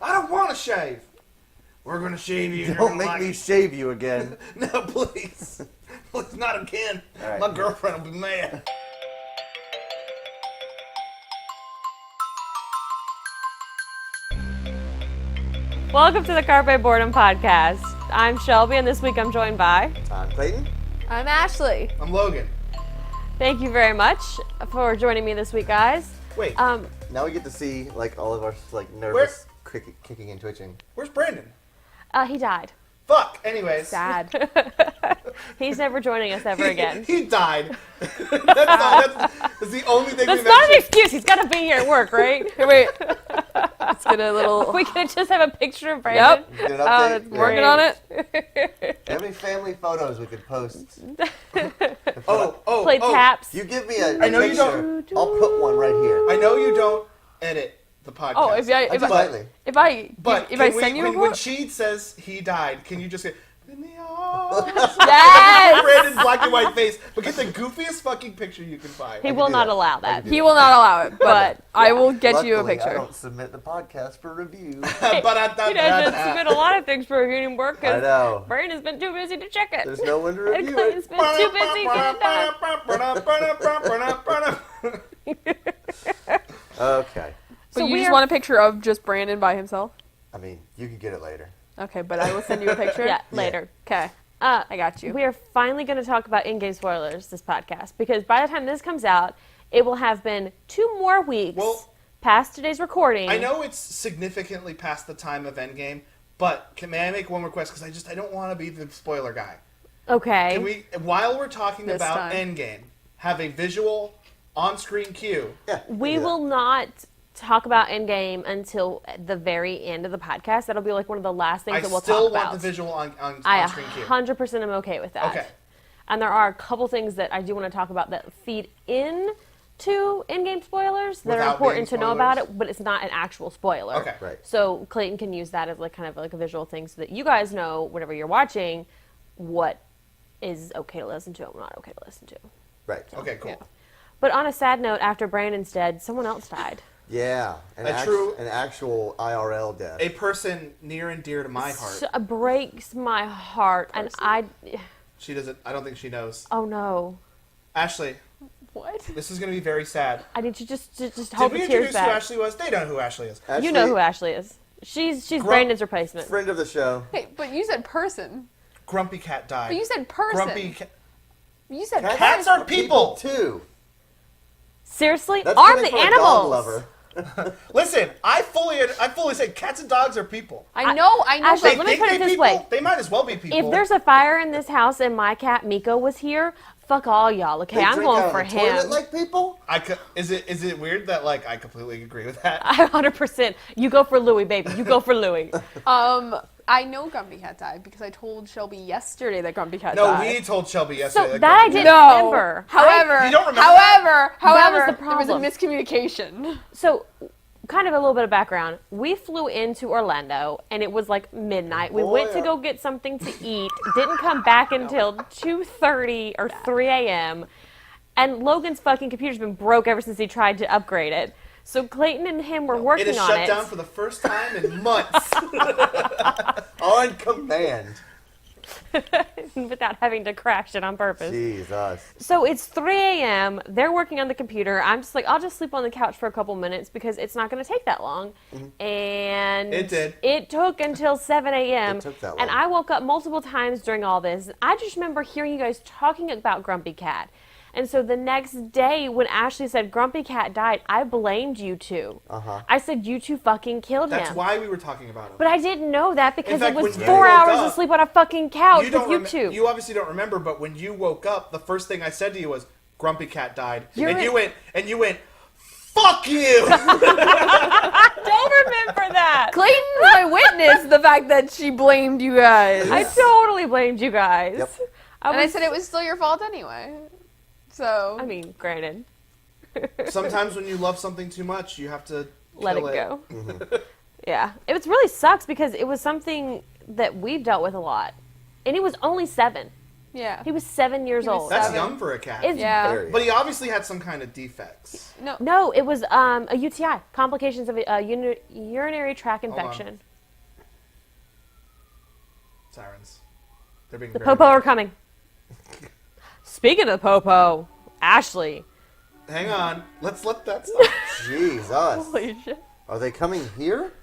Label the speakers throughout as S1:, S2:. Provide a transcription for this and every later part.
S1: I don't want to shave. We're going to shave you.
S2: Don't make me shave you again.
S1: No, please. Please, not again.
S2: Right.
S1: My girlfriend will be mad.
S3: Welcome to the Carpe Boredom Podcast. I'm Shelby, and this week I'm joined by...
S2: I'm Clayton.
S4: I'm Ashley.
S1: I'm Logan.
S3: Thank you very much for joining me this week, guys.
S1: Wait,
S2: Now we get to see like all of our like nervous kicking and twitching.
S1: where's Brandon?
S3: He died.
S1: Fuck. Anyways.
S4: Sad.
S3: He's never joining us ever again.
S1: He died. That's the only thing
S3: That's
S1: we
S3: not an
S1: mentioned.
S3: excuse. He's got to be here at work, right?
S4: Here, wait. Let's get a little...
S3: We could just have a picture of Brandon.
S4: Yep.
S2: Get an
S3: Oh,
S2: update.
S3: that's
S2: Yeah.
S4: Working on it.
S2: Do you have any family photos we could post?
S3: Play taps.
S2: You give me a
S1: I know you
S2: picture. I'll put one right here.
S1: I know you don't edit the podcast.
S4: Oh, if
S2: Slightly.
S4: I send you a
S1: when
S4: quote?
S1: she says he died, can you just say, in the arms?
S4: Yes!
S1: Brandon's black and white face, but get the goofiest fucking picture you can find.
S3: He will
S2: do
S3: not
S2: that.
S3: allow
S2: I
S3: that.
S2: can do
S4: He will not allow it, but I will get
S2: Luckily,
S4: you a
S2: I
S4: picture.
S2: don't submit the podcast for review.
S3: He doesn't submit a lot of things for union work
S2: I
S3: because
S2: know.
S3: Brandon's been too busy to check it.
S2: There's no one to
S3: And
S2: review
S3: Clayton's
S2: it.
S3: been too busy getting done.
S2: Okay.
S4: So you
S3: we
S4: just
S3: are-
S4: want a picture of just Brandon by himself?
S2: I mean, you can get it later.
S4: Okay, but I will send you a picture?
S3: Yeah, later.
S4: Okay,
S3: I
S4: I got you.
S3: We are finally going to talk about in-game spoilers this podcast because by the time this comes out, it will have been 2 more weeks past today's recording.
S1: I know it's significantly past the time of Endgame, but may I make one request? Because I don't want to be the spoiler guy.
S3: Okay.
S1: Can we, while we're talking
S4: This
S1: about
S4: time.
S1: Endgame, have a visual on-screen cue?
S2: Yeah.
S3: We will not talk about Endgame until the very end of the podcast. That'll be like one of the last things
S1: I
S3: that we'll
S1: still
S3: talk
S1: want
S3: about.
S1: the visual on
S3: I
S1: screen cue.
S3: 100% am okay with that.
S1: Okay.
S3: And there are a couple things that I do want to talk about that feed in to in-game spoilers that are
S1: Without
S3: important to
S1: being
S3: know about
S1: spoilers?
S3: it, but it's not an actual spoiler.
S1: Okay.
S2: Right.
S3: So Clayton can use that as like kind of like a visual thing so that you guys know whenever you're watching what is okay to listen to and not okay to listen to.
S2: Right.
S1: Okay, cool.
S4: Yeah.
S3: But on a sad note, after Brandon's dead, someone else died.
S2: Yeah. An actual IRL death.
S1: A person near and dear to my heart.
S3: So, breaks my heart, and
S1: She doesn't. I don't think she knows.
S3: oh no,
S1: Ashley,
S4: What?
S1: this is going to be very sad.
S3: I need you just
S1: Did
S3: hold
S1: we
S3: the tears
S1: introduce who
S3: back.
S1: Ashley was? They know who Ashley is.
S3: You know who Ashley is. She's Brandon's replacement.
S2: Friend of the show.
S4: Hey, but you said person.
S1: Grumpy Cat died.
S4: But you said person.
S1: Grumpy Cat.
S4: You said
S1: Cats are people.
S2: too.
S3: Seriously,
S2: That's
S3: arm
S2: coming
S3: the
S2: from a
S3: animals.
S2: dog lover.
S1: Listen, I fully said cats and dogs are people.
S4: I know,
S3: Ashley,
S1: They
S3: let me
S1: think
S3: put it
S1: they
S3: this
S1: people.
S3: way.
S1: They might as well be people.
S3: If there's a fire in this house and my cat Miko was here, fuck all y'all. Okay,
S2: They
S3: I'm
S2: drink
S3: going
S2: out
S3: for
S2: of the toilet
S3: him.
S2: like people?
S1: Is it weird that like I completely agree with that?
S3: 100%. You go for Louie, baby. You go for Louie.
S4: I know Grumpy Cat died because I told Shelby yesterday that Grumpy Cat
S1: No,
S4: died.
S1: we told Shelby yesterday.
S3: So that I
S1: Grumpy
S3: didn't
S1: Cat-
S3: remember.
S4: However,
S1: You don't remember
S4: however,
S3: That was the
S4: there was a
S3: problem.
S4: miscommunication.
S3: So, kind of a little bit of background. We flew into Orlando, and it was like midnight. We went to go get something to eat. Didn't come back until 2:30 or 3 a.m. And Logan's fucking computer's been broke ever since he tried to upgrade it. So Clayton and him were
S1: It
S3: working
S1: is
S3: on
S1: shut
S3: it.
S1: down for the first time in months.
S2: On command.
S3: without having to crash it on purpose.
S2: Jesus.
S3: So it's 3 a.m. They're working on the computer. I'm just like, I'll just sleep on the couch for a couple minutes because it's not going to take that long. And
S1: It did.
S3: It took until 7 a.m.
S2: It took that
S3: And
S2: long.
S3: I woke up multiple times during all this. I just remember hearing you guys talking about Grumpy Cat. And so the next day when Ashley said Grumpy Cat died, I blamed you two.
S2: Uh-huh.
S3: I said you two fucking killed
S1: That's
S3: him.
S1: why we were talking about him.
S3: But I didn't know that because
S1: fact,
S3: it was
S1: when you
S3: 4
S1: woke
S3: hours
S1: up,
S3: of sleep on a fucking couch with you
S1: rem-
S3: two.
S1: You obviously don't remember, but when you woke up, the first thing I said to you was, "Grumpy Cat died," and you went, "Fuck you!"
S3: I don't remember that.
S4: Clayton's my witness the fact that she blamed you guys.
S3: I totally blamed you guys.
S2: Yep.
S4: And I said it was still your fault anyway. So
S3: I mean, granted.
S1: Sometimes when you love something too much, you have to
S3: Let it
S1: kill
S3: go.
S2: Mm-hmm.
S3: Yeah. It really sucks because it was something that we've dealt with a lot. And he was only 7.
S4: Yeah.
S3: He was 7 years
S4: He was
S3: old.
S1: That's
S4: 7.
S1: young for a cat.
S3: It's-
S4: Yeah.
S2: Very
S1: But he obviously had some kind of defects.
S4: No.
S3: No, it was a UTI, complications of a urinary tract
S1: Hold on.
S3: infection.
S1: Sirens. They're being
S3: The
S1: very
S3: popo
S1: bad.
S3: are coming. Speaking of the popo, Ashley.
S1: Hang on. Let's let that stop.
S2: Jesus.
S3: Holy shit.
S2: Are they coming here?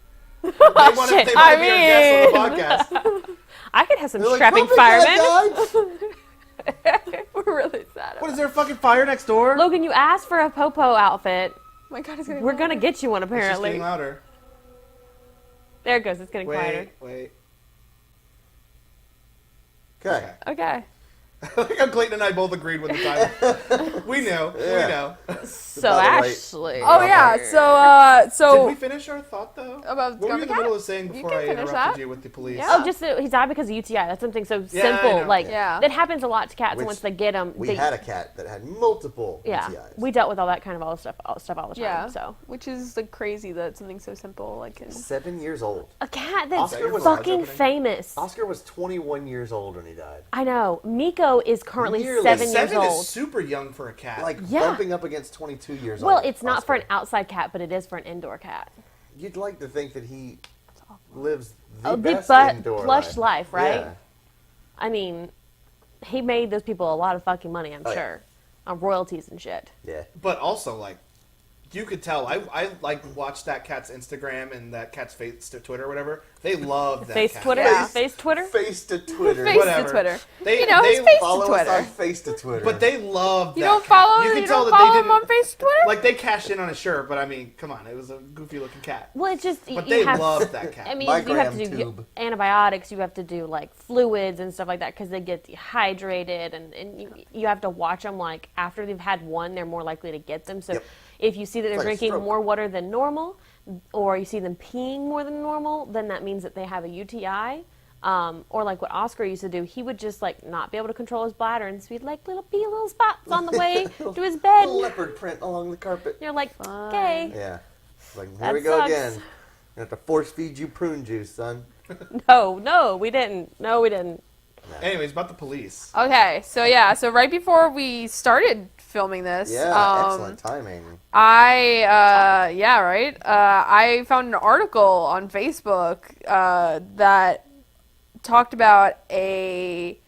S1: They want to
S3: shit.
S1: be our guests on the podcast.
S3: I could have some
S2: They're like,
S3: strapping
S2: "Grumpy
S3: firemen.
S2: Cat died."
S4: We're really sad.
S1: What, is there a fucking fire next door?
S3: Logan, you asked for a popo outfit.
S4: Oh my God, it's getting
S3: We're gonna get you one
S1: It's just
S3: apparently.
S1: getting louder.
S3: There it goes. It's getting quieter.
S1: Wait.
S2: Okay.
S4: Okay.
S1: I think how Clayton and I both agreed with the time. We know.
S2: Yeah.
S1: We know.
S3: So
S2: By the way-
S3: Ashley.
S4: Oh yeah.
S1: Did
S4: So
S1: we finish our thought though?
S4: About
S1: what were you in the
S4: Grumpy
S1: middle
S4: Cat?
S1: of saying
S4: You
S1: before
S4: can
S1: I
S4: finish
S1: interrupted
S4: that.
S1: you with the police?
S4: Yeah.
S3: Oh, just he died because of UTI. That's something so
S1: Yeah, I
S3: simple.
S1: know.
S3: Like
S4: Yeah.
S3: that happens a lot to cats, and
S2: Which
S3: once they get them,
S2: We had a cat that had multiple
S3: yeah.
S2: UTIs.
S3: We dealt with all that kind of all the stuff all the time.
S4: yeah.
S3: So
S4: Which is like crazy that something so simple like can.
S2: 7 years old.
S3: a cat that's
S2: Oscar was-
S3: fucking
S1: Eyes opening?
S3: famous.
S2: Oscar was 21 years old when he died.
S3: I know. Miko is currently
S2: Nearly
S3: 7 years
S1: 7
S3: old.
S1: is super young for a cat.
S2: Like
S3: Yeah.
S2: bumping up against 22 years
S3: Well,
S2: old.
S3: it's not for an
S2: Oscar.
S3: outside cat, but it is for an indoor cat.
S2: You'd like to think that he lives the
S3: Oh, the
S2: best
S3: but
S2: indoor
S3: plush life, right?
S2: Yeah.
S3: I mean, he made those people a lot of fucking money, I'm
S2: Oh, yeah.
S3: sure, on royalties and shit.
S2: Yeah.
S1: But also, like, you could tell. I like watched that cat's Instagram and that cat's face to Twitter or whatever. They love that
S3: Face
S1: cat.
S3: Twitter,
S4: Yeah.
S3: face Twitter.
S2: Face to Twitter.
S4: Face
S1: Whatever.
S4: to Twitter.
S1: They-
S4: You know,
S1: they
S4: his face to
S2: Follow
S4: Twitter.
S2: us on Face to Twitter.
S1: But they love
S4: You
S1: that
S4: don't
S1: cat.
S4: follow.
S1: You
S4: You,
S1: can tell
S4: don't
S1: that
S4: follow
S1: they
S4: him
S1: didn't.
S4: on Face Twitter.
S1: Like, they cashed in on his shirt, but I mean, come on, it was a goofy looking cat.
S3: Well, it's just
S1: But
S3: you
S1: they
S3: have.
S1: love that cat.
S3: I mean,
S2: My
S3: you have to
S2: gram
S3: do
S2: tube.
S3: antibiotics. You have to do like fluids and stuff like that because they get dehydrated, and you have to watch them. Like after they've had one, they're more likely to get them. So
S2: Yep.
S3: if you see that they're
S2: like a
S3: drinking
S2: stroke.
S3: more water than normal, or you see them peeing more than normal, then that means that they have a UTI. Or like what Oscar used to do, he would just like not be able to control his bladder and so he'd like little spots on the way to his bed.
S2: Leopard print along the carpet.
S3: You're like, okay,
S2: Yeah. Like, here
S3: That
S2: we go
S3: sucks.
S2: again. I have to force feed you prune juice, son.
S3: no, we didn't.
S1: Anyways, about the police.
S4: Okay, so right before we started filming this,
S2: Yeah, excellent timing.
S4: I found an article on Facebook that talked about a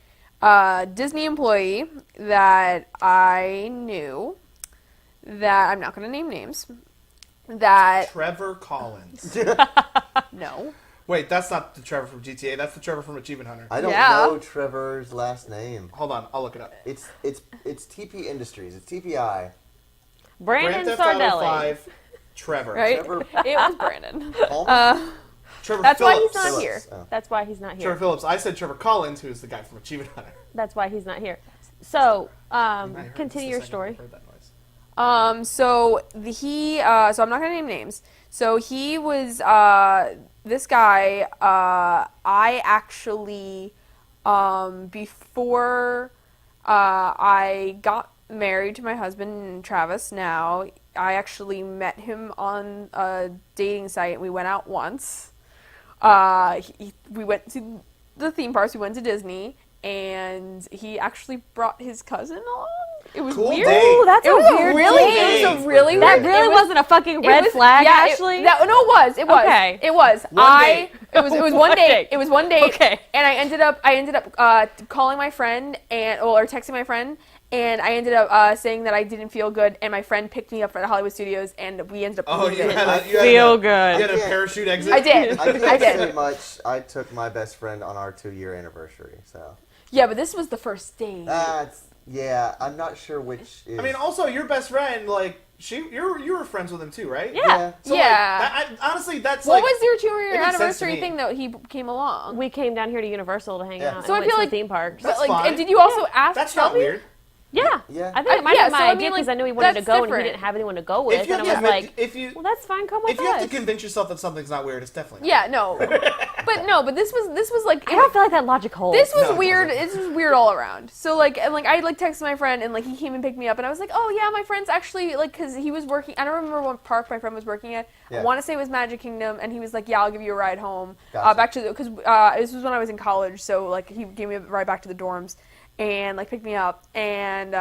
S4: Disney employee that I knew, that I'm not going to name names, that
S1: Trevor Collins.
S4: no.
S1: Wait, that's not the Trevor from GTA. That's the Trevor from Achievement Hunter.
S2: I don't
S4: Yeah.
S2: know Trevor's last name.
S1: Hold on, I'll look it up.
S2: It's TP Industries. It's TPI.
S3: Brandon
S1: Grand Theft Auto
S3: Sardelli.
S1: 5, Trevor.
S4: Right?
S2: Trevor
S4: It was Brandon.
S2: Palmer?
S1: Trevor
S4: That's why
S1: Phillips.
S4: he's not
S2: Phillips.
S4: here.
S2: Oh.
S3: That's why he's not here.
S1: Trevor Phillips. I said Trevor Collins, who's the guy from Achievement Hunter.
S3: That's why he's not here. So,
S1: I heard
S3: continue
S1: this
S3: your
S1: the second
S3: story.
S1: I heard that noise.
S4: So I'm not gonna name names. So he was this guy. I actually before I got married to my husband Travis. Now I actually met him on a dating site. We went out once. We went to the theme parks. We went to Disney, and he actually brought his cousin along. It was
S1: Cool
S4: weird.
S1: date.
S3: Ooh, that's
S4: It
S3: a
S4: was
S3: weird
S4: really,
S3: date.
S4: it was a really
S1: That
S4: weird.
S3: That really
S4: it was,
S3: wasn't a fucking
S4: it
S3: red
S4: was-
S3: flag,
S4: yeah,
S3: Ashley.
S4: It was.
S3: Okay.
S4: It was.
S1: One date.
S4: It was one
S3: One
S4: date.
S3: date.
S4: It was one date.
S3: Okay.
S4: And I ended up calling my friend or texting my friend, and I ended up saying that I didn't feel good, and my friend picked me up at Hollywood Studios, and we ended up.
S1: Oh, you
S4: leaving.
S1: had
S3: Feel
S1: you
S3: good.
S1: had a
S2: Yeah.
S1: parachute exit?
S4: I did.
S2: I can't
S4: I did.
S2: say much. I took my best friend on our 2-year anniversary, so
S4: Yeah, but this was the first date.
S2: yeah. I'm not sure which. Is,
S1: I mean, also, your best friend, like, you were friends with him too, right?
S3: Yeah.
S1: So,
S4: Yeah.
S1: Like, honestly, that's
S4: What
S1: like...
S4: was your
S1: it
S4: 2-year
S1: makes sense to
S4: anniversary
S1: me.
S4: thing that he came along?
S3: We came down here to Universal to hang
S2: Yeah.
S3: out
S4: So
S3: and
S4: I
S3: went
S4: feel
S3: to
S4: like-
S3: the theme parks.
S1: That's
S4: But, like,
S1: fine.
S4: and did you also ask
S1: That's
S4: Shelby?
S1: not weird.
S3: Yeah.
S2: Yeah.
S3: I think it might
S4: yeah,
S3: have been
S4: so
S3: my
S4: I
S3: idea
S4: mean,
S3: because
S4: like,
S3: I knew he wanted to
S4: that's
S3: go and he
S4: different.
S3: didn't have anyone to go with.
S1: If you
S3: And I
S1: have
S3: was
S1: to,
S3: like,
S1: if you
S3: well, that's fine. Come with
S1: if you have
S3: us.
S1: to convince yourself that something's not weird, it's definitely not.
S4: Yeah, no. But this was like
S3: I don't feel like that logic holds.
S4: this was
S1: No, it
S4: weird.
S1: doesn't.
S4: This was weird all around. So like I texted my friend and like he came and picked me up and I was like, oh yeah, my friend's actually like because he was working. I don't remember what park my friend was working at.
S2: Yeah.
S4: I want to say it was Magic Kingdom and he was like, yeah, I'll give you a ride home
S2: Gotcha.
S4: back to because this was when I was in college. So like he gave me a ride back to the dorms. and like picked me up, and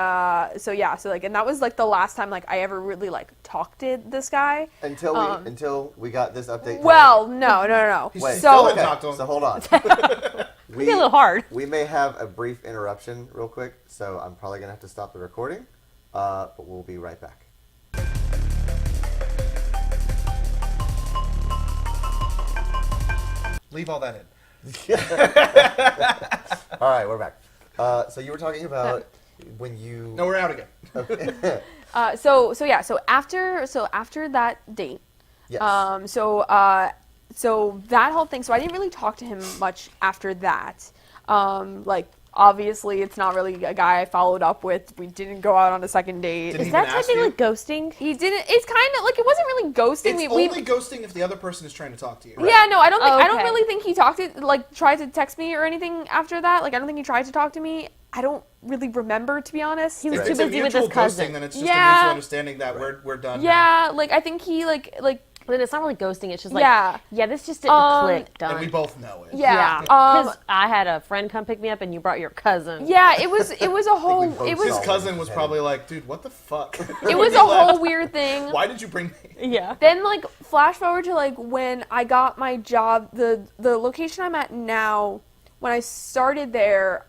S4: so and that was like the last time like I ever really like talked to this guy
S2: until we got this update.
S4: Well, no.
S1: He's
S2: Wait,
S1: still
S4: so
S1: in talk to him.
S2: so hold on.
S3: It'd be a little hard.
S2: We may have a brief interruption real quick, so I'm probably gonna have to stop the recording, but we'll be right back.
S1: Leave all that in.
S2: All right, we're back. So you were talking about when you.
S1: No, we're out again.
S2: Okay.
S4: So after that date,
S2: Yes.
S4: so that whole thing. So I didn't really talk to him much after that. Like obviously, it's not really a guy I followed up with. We didn't go out on a second date.
S1: Did he
S3: Is that
S1: even ask
S3: technically
S1: you?
S3: ghosting?
S4: He didn't. It's kind of like it wasn't really ghosting.
S1: It's only ghosting if the other person is trying to talk to you.
S4: Yeah, no, I don't think.
S3: Oh,
S4: I don't
S3: okay.
S4: really think he tried to text me or anything after that. Like I don't think he tried to talk to me. I don't really remember, to be honest.
S3: He was
S1: If
S3: too
S1: it's a
S3: busy with
S1: mutual
S3: his cousin.
S1: ghosting, then it's just
S4: Yeah.
S1: a mutual understanding that we're done. now.
S4: Yeah, like I think he like
S3: Then it's not really ghosting. It's just like,
S4: Yeah.
S3: this just didn't click. Done.
S1: And we both know it.
S4: yeah.
S3: Because I had a friend come pick me up, and you brought your cousin.
S4: Yeah, it was a whole
S2: both
S4: it
S2: saw
S4: was
S1: His cousin was probably like, dude, what the fuck?
S4: it was a whole weird thing.
S1: Why did you bring me?
S3: Yeah.
S4: Then like flash forward to like when I got my job, the location I'm at now, when I started there,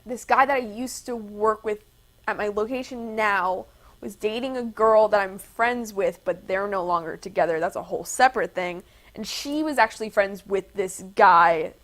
S4: this guy that I used to work with at my location now was dating a girl that I'm friends with, but they're no longer together. That's a whole separate thing. And she was actually friends with this guy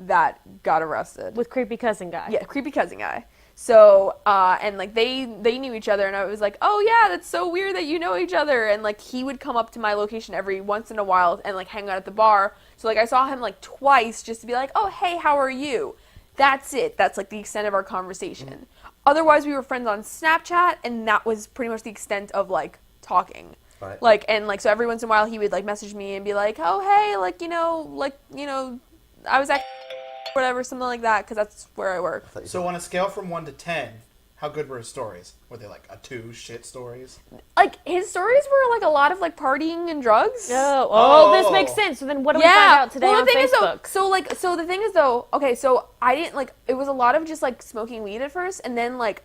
S4: that got arrested.
S3: With creepy cousin guy.
S4: Yeah, creepy cousin guy. So, and like they knew each other, and I was like, oh yeah, that's so weird that you know each other. And like he would come up to my location every once in a while and like hang out at the bar. So like I saw him like twice just to be like, oh hey, how are you? That's it. That's like the extent of our conversation. Otherwise, we were friends on Snapchat, and that was pretty much the extent of like talking.
S2: Right.
S4: Like and like so every once in a while he would like message me and be like, oh hey, like you know, I was at whatever, something like that, because that's where I work.
S1: So on a scale from 1 to 10, how good were his stories? Were they like a 2 shit stories?
S4: Like his stories were like a lot of like partying and drugs.
S3: Oh, this
S1: Oh.
S3: makes sense. So then what do we find out today
S4: well,
S3: on
S4: the thing
S3: Facebook?
S4: Is though, so the thing is though, okay, so I didn't like, it was a lot of just like smoking weed at first, and then like,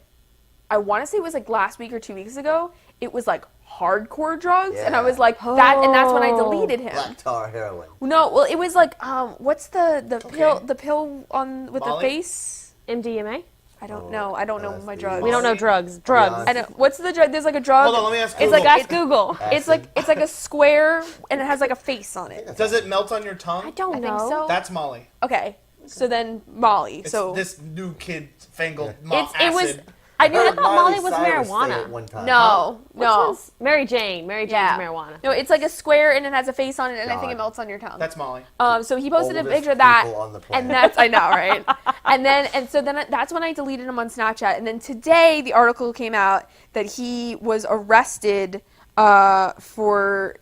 S4: I want to say it was like last week or 2 weeks ago, it was like hardcore drugs, and I was like, that, and that's when I deleted him.
S2: Black tar heroin.
S4: No, well, it was like, what's the
S1: Cocaine?
S4: pill on with
S1: Molly?
S4: the face?
S3: MDMA?
S4: I don't know. I don't know
S2: that's
S4: my
S2: the
S4: drugs.
S3: We don't know
S1: Molly?
S3: drugs.
S2: Drugs.
S4: I know. What's the drug? There's like a drug.
S1: Hold on, let me ask
S3: It's
S1: Google.
S3: like ask Google.
S4: It's like a square, and it has like a face on it.
S1: Does it melt on your tongue?
S3: I don't
S4: I
S3: know.
S4: think so.
S1: That's Molly.
S4: Okay, so then Molly.
S1: It's
S4: So
S1: this new kid fangled
S4: it was.
S1: acid.
S4: I knew
S3: I
S4: that.
S3: thought Molly was
S2: Cyrus
S3: marijuana.
S2: said it one time.
S4: No,
S3: Which
S4: no.
S3: one's Mary Jane. Mary Jane's
S4: Yeah.
S3: marijuana.
S4: No, it's like a square and it has a face on it, and I think
S2: God.
S4: it melts on your tongue.
S1: That's Molly.
S4: So he posted a
S2: Oldest
S4: picture of that,
S2: people on the planet.
S4: and that's I know, right? and so then that's when I deleted him on Snapchat, and then today the article came out that he was arrested for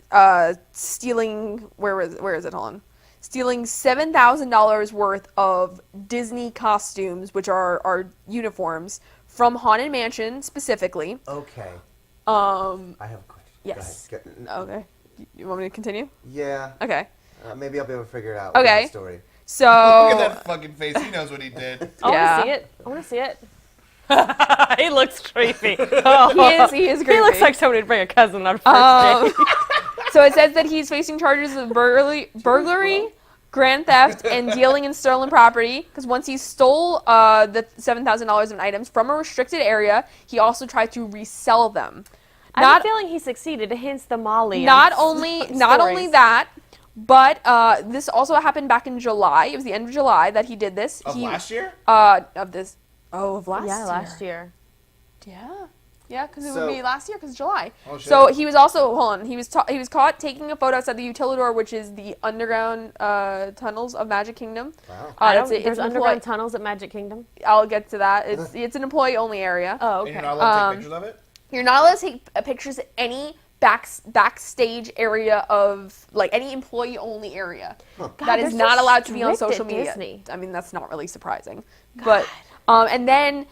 S4: stealing. Where is it? Hold on. Stealing $7,000 worth of Disney costumes, which are uniforms from Haunted Mansion specifically.
S2: Okay.
S4: I
S2: I have a question.
S4: Yes.
S2: Go ahead.
S4: Okay. You want me to continue?
S2: Yeah.
S4: Okay.
S2: Maybe I'll be able to figure it out.
S4: Okay.
S2: With the story.
S4: So
S1: Look at that fucking face. He knows what he did.
S3: I
S4: Yeah.
S3: want to see it. I want to see it. He looks creepy.
S4: he is creepy.
S3: He looks like somebody would bring a cousin on first date.
S4: So it says that he's facing charges of burglary, grand theft, and dealing in stolen property. Because once he stole the $7,000 in items from a restricted area, he also tried to resell them.
S3: I have a feeling he succeeded. Hence the Molly.
S4: Not
S3: and
S4: only
S3: stories.
S4: that, but this also happened back in July. It was the end of July that he did this.
S1: Of last year?
S4: Of last year.
S3: Yeah, last year.
S4: Yeah, because it
S2: So-
S4: would be last year, because July.
S1: Oh, shit.
S4: So he was also, hold on, he was caught taking a photo outside the Utilidor, which is the underground tunnels of Magic Kingdom.
S2: Wow.
S3: There's underground tunnels at Magic Kingdom.
S4: I'll get to that. It's an employee-only area.
S3: Oh,
S1: And
S3: okay.
S1: you're not allowed to take pictures of it?
S4: You're not allowed to take pictures at any backstage area of, like, any employee-only area.
S3: God,
S4: That
S3: they're
S4: is
S3: so
S4: not allowed to be on
S3: strict at
S4: social media.
S3: Disney.
S4: I mean, that's not really surprising. But And then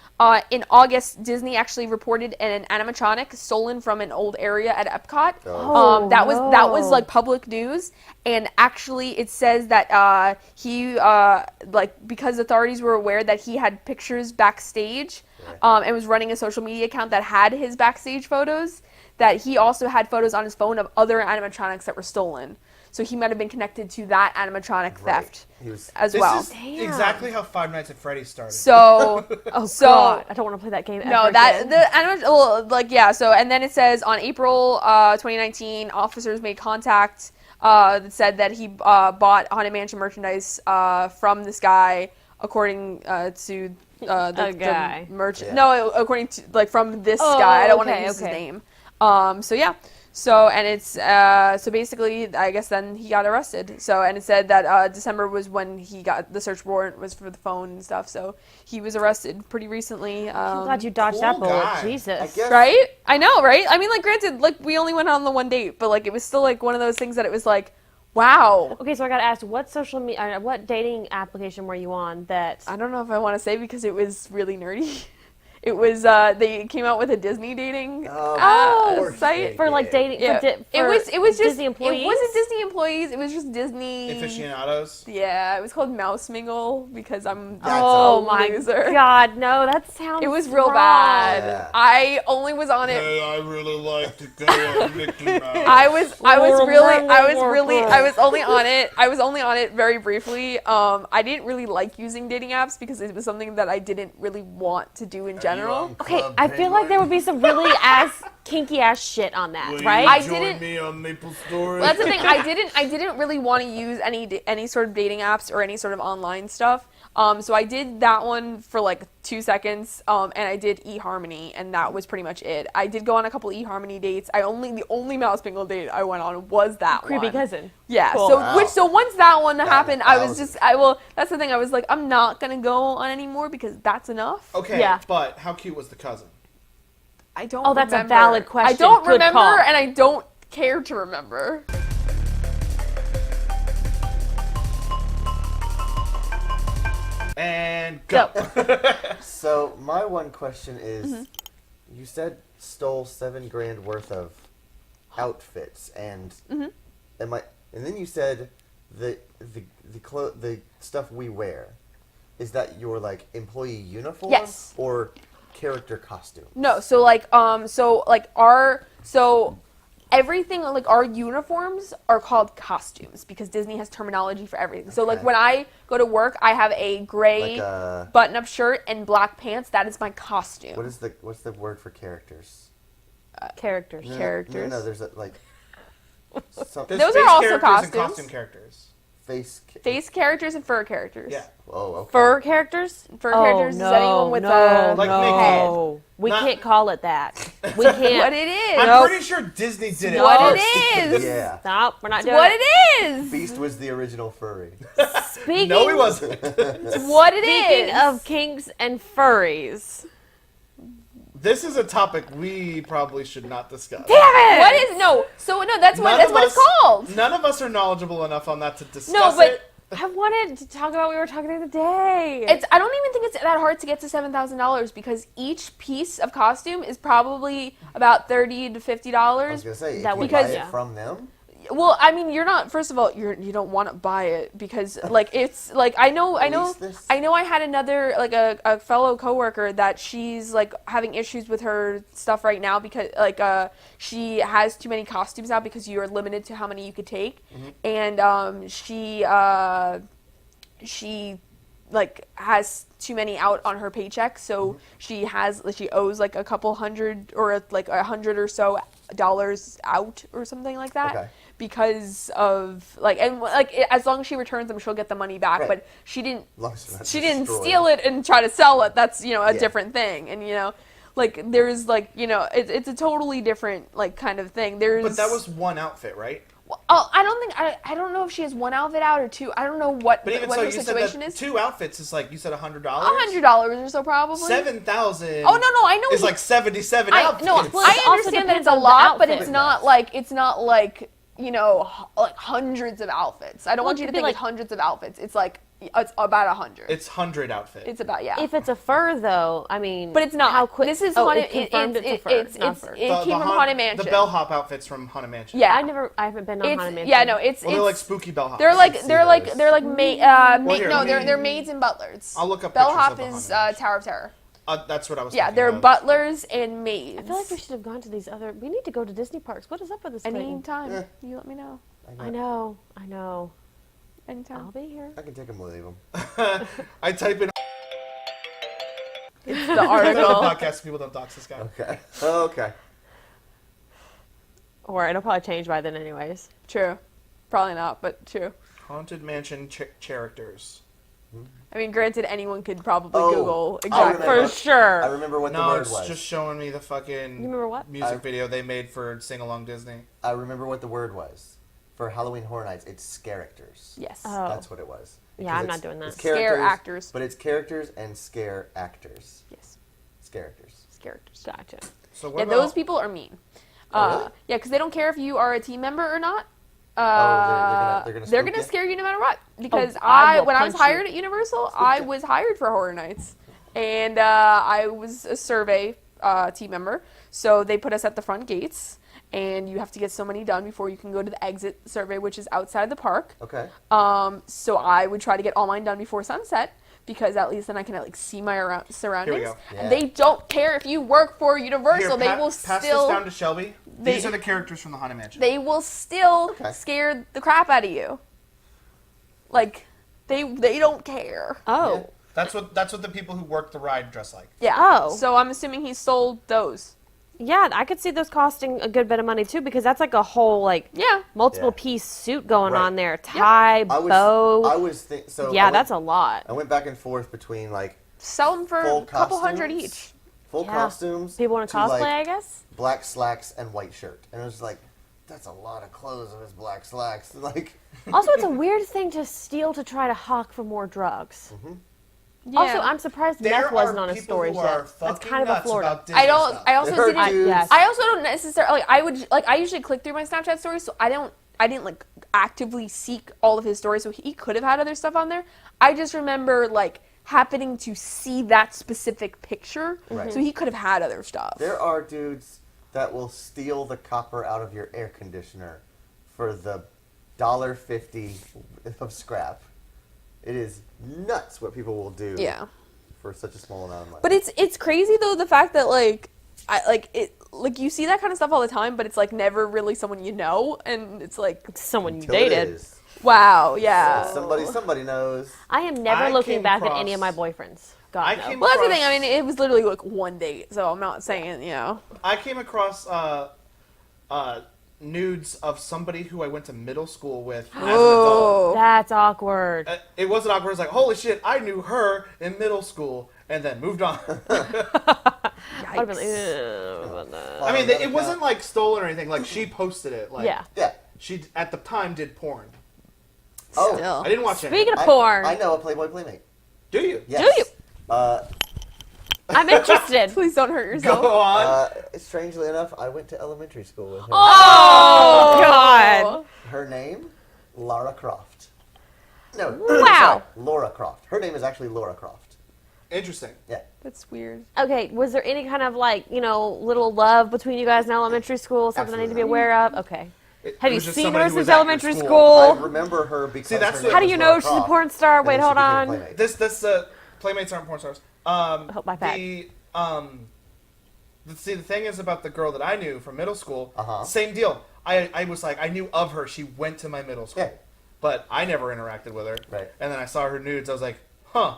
S4: in August, Disney actually reported an animatronic stolen from an old area at Epcot. That was like public news, and actually it says that he because authorities were aware that he had pictures backstage, and was running a social media account that had his backstage photos, that he also had photos on his phone of other animatronics that were stolen. So he might have been connected to that animatronic theft as well.
S1: This is exactly how Five Nights at Freddy's started.
S4: So,
S3: God, I don't want to play that game.
S4: No,
S3: again.
S4: So, and then it says on April 2019, officers made contact that said that he bought Haunted Mansion merchandise from this guy, according to the merchant.
S2: Yeah.
S4: No, according to from this guy. I don't want to use his name. So and it's so basically, I guess then he got arrested. So, and it said that December was when he got the search warrant was for the phone and stuff. So he was arrested pretty recently.
S3: I'm glad you dodged that bullet. Jesus.
S4: Right? I know, right? I mean, granted, we only went on the one date, but it was still one of those things that it was wow.
S3: Okay, so I gotta ask, what dating application were you on that?
S4: I don't know if I want to say because it was really nerdy. It was they came out with a Disney dating site
S3: for dating.
S4: Yeah.
S3: It was just Disney employees.
S4: It wasn't Disney employees. It was just Disney
S1: aficionados.
S4: Yeah, it was called Mouse Mingle because I'm
S3: my
S4: loser.
S3: God, no, that sounds.
S4: It was real
S3: wrong.
S4: bad.
S2: Yeah.
S4: I only was on it.
S1: Hey, I really like to go on Mickey Mouse.
S4: I was only on it. I was only on it very briefly. I didn't really like using dating apps because it was something that I didn't really want to do in general.
S3: Okay, I feel like there would be some really kinky ass shit on that, right?
S1: I didn't. Me on Maple Story.
S4: Well, that's the thing. I didn't really want to use any sort of dating apps or any sort of online stuff. So I did that one for 2 seconds, and I did eHarmony, and that was pretty much it. I did go on a couple eHarmony dates. The only Mouse Mingle date I went on was that
S3: Creepy
S4: one.
S3: cousin.
S4: Yeah.
S3: Cool.
S4: So once that one happened, that's the thing. I was like, I'm not gonna go on anymore because that's enough.
S1: Okay.
S3: Yeah.
S1: But how cute was the cousin?
S4: I don't.
S3: Oh, that's
S4: remember.
S3: a valid question.
S4: I don't
S3: Good
S4: remember,
S3: call.
S4: and I don't care to remember.
S1: And go.
S2: So my one question is, you said stole $7,000 worth of outfits, and and then you said the stuff we wear, is that your employee uniform?
S4: Yes.
S2: Or character costume?
S4: No, everything, our uniforms are called costumes because Disney has terminology for everything. So when I go to work, I have a gray button-up shirt and black pants. That is my costume.
S2: What's the word for characters?
S3: Characters.
S4: Characters.
S2: No, there's
S4: Those
S1: There's
S4: are also
S1: characters
S4: costumes.
S1: and costume characters.
S4: Face characters and fur characters.
S1: Yeah.
S2: Oh, okay.
S3: Fur characters?
S4: Fur characters is anyone with
S1: Like
S3: no.
S1: Mickey.
S3: We can't call it that. We can't.
S4: What it is.
S1: I'm pretty sure Disney did it
S4: What
S1: first.
S4: it is.
S2: Yeah.
S3: Stop. We're not
S4: It's
S3: doing
S4: what
S3: it.
S4: it is.
S2: Beast was the original furry.
S3: Speaking,
S1: No, he wasn't.
S4: It's what it
S3: speaking
S4: is.
S3: of kinks and furries.
S1: This is a topic we probably should not discuss.
S3: Damn it!
S4: What is that's what it's called.
S1: None of us are knowledgeable enough on that to discuss
S4: No, but
S1: it.
S3: I wanted to talk about what we were talking the other day.
S4: I don't even think it's that hard to get to $7,000 because each piece of costume is probably about $30 to $50.
S2: I was gonna say,
S3: That
S2: if you
S3: would-
S2: buy
S3: yeah.
S2: it from them.
S4: Well, I mean, you're not. First of all, you don't want to buy it because it's I know I had another a fellow coworker that she's having issues with her stuff right now because she has too many costumes now because you are limited to how many you could take, and she has too many out on her paycheck, so she owes a couple hundred or $100 or so out or something like that.
S2: Okay.
S4: Because of as long as she returns them, she'll get the money back.
S2: Right.
S4: But she didn't
S2: She
S4: didn't steal it and try to sell it. That's a different thing. And there's it's a totally different kind of thing.
S1: But that was one outfit, right?
S4: Oh, I don't know if she has one outfit out or two. I don't know what
S1: But even
S4: what
S1: so,
S4: her
S1: you said
S4: situation
S1: that
S4: is.
S1: 2 outfits is you said $100.
S4: $100 or so probably.
S1: 7,000.
S4: Oh no, I know.
S1: Is 77 outfits.
S4: I
S3: also
S4: understand that
S3: depends
S4: it's a
S3: on the
S4: lot, but
S3: outfit.
S4: it's not like like hundreds of outfits. I don't want you to think it's hundreds of outfits. It's like, it's about 100.
S1: It's 100 outfits.
S4: It's about, yeah.
S3: If it's a fur, though, I mean,
S4: but it's not.
S3: How quick?
S4: This is
S3: Haunted.
S4: Haunted.
S3: It
S4: Came from Haunted Mansion.
S1: The bellhop outfits from Haunted Mansion.
S4: Yeah,
S3: I haven't been on Haunted Mansion.
S4: Yeah, no, it's
S1: they're like spooky bellhops.
S4: They're maids and butlers.
S1: I'll look up
S4: Bellhop
S1: pictures of
S4: is
S1: the Haunted
S4: Tower of Terror.
S1: That's what I was.
S4: Yeah,
S1: thinking
S4: they're
S1: of.
S4: butlers and maids.
S3: I feel like we should have gone to these other. We need to go to Disney parks. What is up with this?
S4: Anytime.
S2: Yeah.
S4: You let me know.
S3: I know.
S4: Anytime.
S3: I'll be here.
S2: I can take them or leave them.
S1: I type in
S4: It's the article.
S1: podcast so people don't dox this guy.
S2: Okay.
S3: Or it'll probably change by then, anyways.
S4: True. Probably not, but true.
S1: Haunted Mansion characters.
S4: I mean, granted, anyone could probably
S2: Oh,
S4: Google
S2: I
S4: exactly.
S2: remember.
S3: For sure.
S2: I remember what the
S1: No,
S2: word
S1: it's
S2: was.
S1: just showing me the
S3: You
S1: fucking
S3: remember what?
S1: music video they made for Sing Along Disney.
S2: I remember what the word was. For Halloween Horror Nights, it's characters.
S4: Yes.
S3: Oh.
S2: That's what it was.
S3: Yeah, I'm
S2: Because
S3: not doing that.
S2: it's
S4: Scare
S2: characters,
S4: actors.
S2: But it's characters and scare actors.
S4: Yes.
S2: Characters.
S4: Characters.
S3: Gotcha.
S1: So what
S4: Yeah,
S1: about,
S4: those people are mean.
S2: Oh, really?
S4: Yeah, because they don't care if you are a team member or not.
S2: They're gonna
S4: They're
S2: spook
S4: gonna
S2: you?
S4: scare you no matter what. Because
S3: I will
S4: when I was
S3: punch you.
S4: hired at Universal, I was hired for Horror Nights, and I was a survey team member. So they put us at the front gates, and you have to get so many done before you can go to the exit survey, which is outside the park.
S2: Okay.
S4: So I would try to get all mine done before sunset, because at least then I can like see my surroundings.
S1: go.
S2: Yeah.
S4: And they don't care if you work for Universal.
S1: Here,
S4: they will
S1: pass
S4: still.
S1: this down to Shelby. These are the characters from the Haunted Mansion.
S4: They will still
S2: Okay.
S4: scare the crap out of you. Like, they don't care.
S3: Oh.
S2: Yeah.
S1: That's what the people who work the ride dress like.
S4: Yeah.
S3: Oh.
S4: So I'm assuming he sold those.
S3: Yeah, I could see those costing a good bit of money too, because that's like a whole like
S4: Yeah.
S3: multiple
S2: Yeah.
S3: piece suit going
S2: Right.
S3: on there, tie,
S2: I
S3: bow.
S2: was so
S3: Yeah,
S2: I went,
S3: that's a lot.
S2: I went back and forth between like
S4: Sell them for
S2: full
S4: a couple hundred
S2: costumes,
S4: each.
S2: full
S3: Yeah.
S2: costumes,
S3: People want to
S2: to,
S3: cosplay,
S2: like,
S3: I guess.
S2: black slacks and white shirt, and it was like, that's a lot of clothes of his black slacks. Like,
S3: Also, it's a weird thing to steal to try to hawk for more drugs.
S4: Yeah.
S3: Also, I'm surprised
S1: There
S3: meth wasn't
S1: are
S3: on a
S1: people
S3: story
S1: who are
S3: yet. That's
S1: fucking
S3: kind of a
S1: nuts
S3: Florida.
S1: about Disney
S4: I don't.
S1: stuff.
S4: I also
S2: There are
S4: didn't.
S2: dudes-
S3: yes.
S4: I also don't necessarily like. I usually click through my Snapchat stories, so I didn't like actively seek all of his stories. So he could have had other stuff on there. I just remember like happening to see that specific picture.
S2: Right.
S4: So he could have had other stuff.
S2: there are dudes that will steal the copper out of your air conditioner for the $1.50 of scrap. It is nuts what people will do.
S4: Yeah.
S2: For such a small amount of money.
S4: But it's crazy though, the fact that like you see that kind of stuff all the time, but it's like never really someone you know, and it's like,
S3: Someone you
S2: Until it
S3: dated.
S2: is.
S4: wow, yeah.
S2: Somebody knows.
S3: I am never
S1: I
S3: looking
S1: came
S3: back at
S1: across-
S3: any of my boyfriends. God,
S1: I
S3: no.
S1: came-
S4: Well, that's the thing.
S1: across-
S4: I mean, it was literally like one date, so I'm not saying,
S1: I came across nudes of somebody who I went to middle school with as an adult.
S4: Oh.
S3: That's awkward.
S1: It wasn't awkward. It was like, holy shit, I knew her in middle school, and then moved on.
S3: I'd have been like, "Ugh."
S1: I mean, it wasn't like stolen or anything. Like, she posted it. Like,
S3: Yeah.
S2: Yeah.
S1: She at the time did porn.
S2: Oh,
S4: Still.
S1: I didn't watch it.
S3: Speaking of
S2: I-
S3: porn,
S2: I know a Playboy Playmate.
S1: Do you?
S2: Yes.
S3: Do you?
S2: I'm
S3: I'm interested.
S4: Please don't hurt yourself.
S1: Go on.
S2: Strangely enough, I went to elementary school with her.
S3: Oh, God.
S2: Her name, Lara Croft. No.
S3: Wow.
S2: Sorry, Laura Croft. Her name is actually Laura Croft.
S1: Interesting.
S2: Yeah.
S4: That's weird.
S3: Okay, was there any kind of like, little love between you guys in elementary school? Something I need to be
S2: Absolutely.
S3: aware of? Okay. Have
S1: It
S3: you
S1: was just
S3: seen
S1: somebody
S3: her
S1: who was
S3: since
S1: at your
S3: elementary
S2: I
S3: school?
S2: remember her because
S1: See, that's
S2: her
S1: the-
S2: name
S3: How do
S2: was
S3: you
S2: Laura
S3: know she's a
S2: Croft,
S3: porn star?
S2: and
S3: Wait,
S2: then she
S3: hold
S2: became a
S3: on.
S2: Playmate.
S1: This Playmates aren't porn stars.
S3: Hope my bad.
S1: See, the thing is about the girl that I knew from middle school.
S2: Uh-huh.
S1: Same deal. I was like, I knew of her. She went to my middle school,
S2: Yeah.
S1: but I never interacted with her.
S2: Right.
S1: And then I saw her nudes. I was like, huh.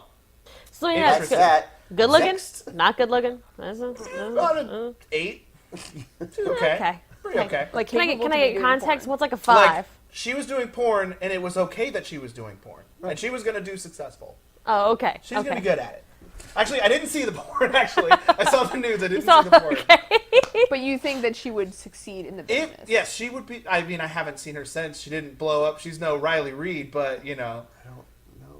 S3: So
S1: Yeah,
S3: yeah,
S2: That's
S1: Interesting.
S2: that.
S3: good looking?
S2: Next.
S3: Not good looking? That's
S1: About an 8. Okay.
S3: Okay.
S1: Pretty okay.
S4: Like,
S3: Can I
S4: capable
S3: get
S4: to be doing
S3: context?
S4: porn.
S3: What's like a
S1: Like,
S3: 5?
S1: she was doing porn, and it was okay that she was doing porn, and she was gonna do successful.
S3: Oh, okay.
S1: She's
S3: okay.
S1: gonna be good at it. Actually, I didn't see the porn. Actually, I saw the nudes. I didn't
S3: So,
S1: see the porn.
S3: okay.
S4: But you think that she would succeed in the business?
S1: Yes, she would be. I mean, I haven't seen her since. She didn't blow up. She's no Riley Reid, but
S2: I don't know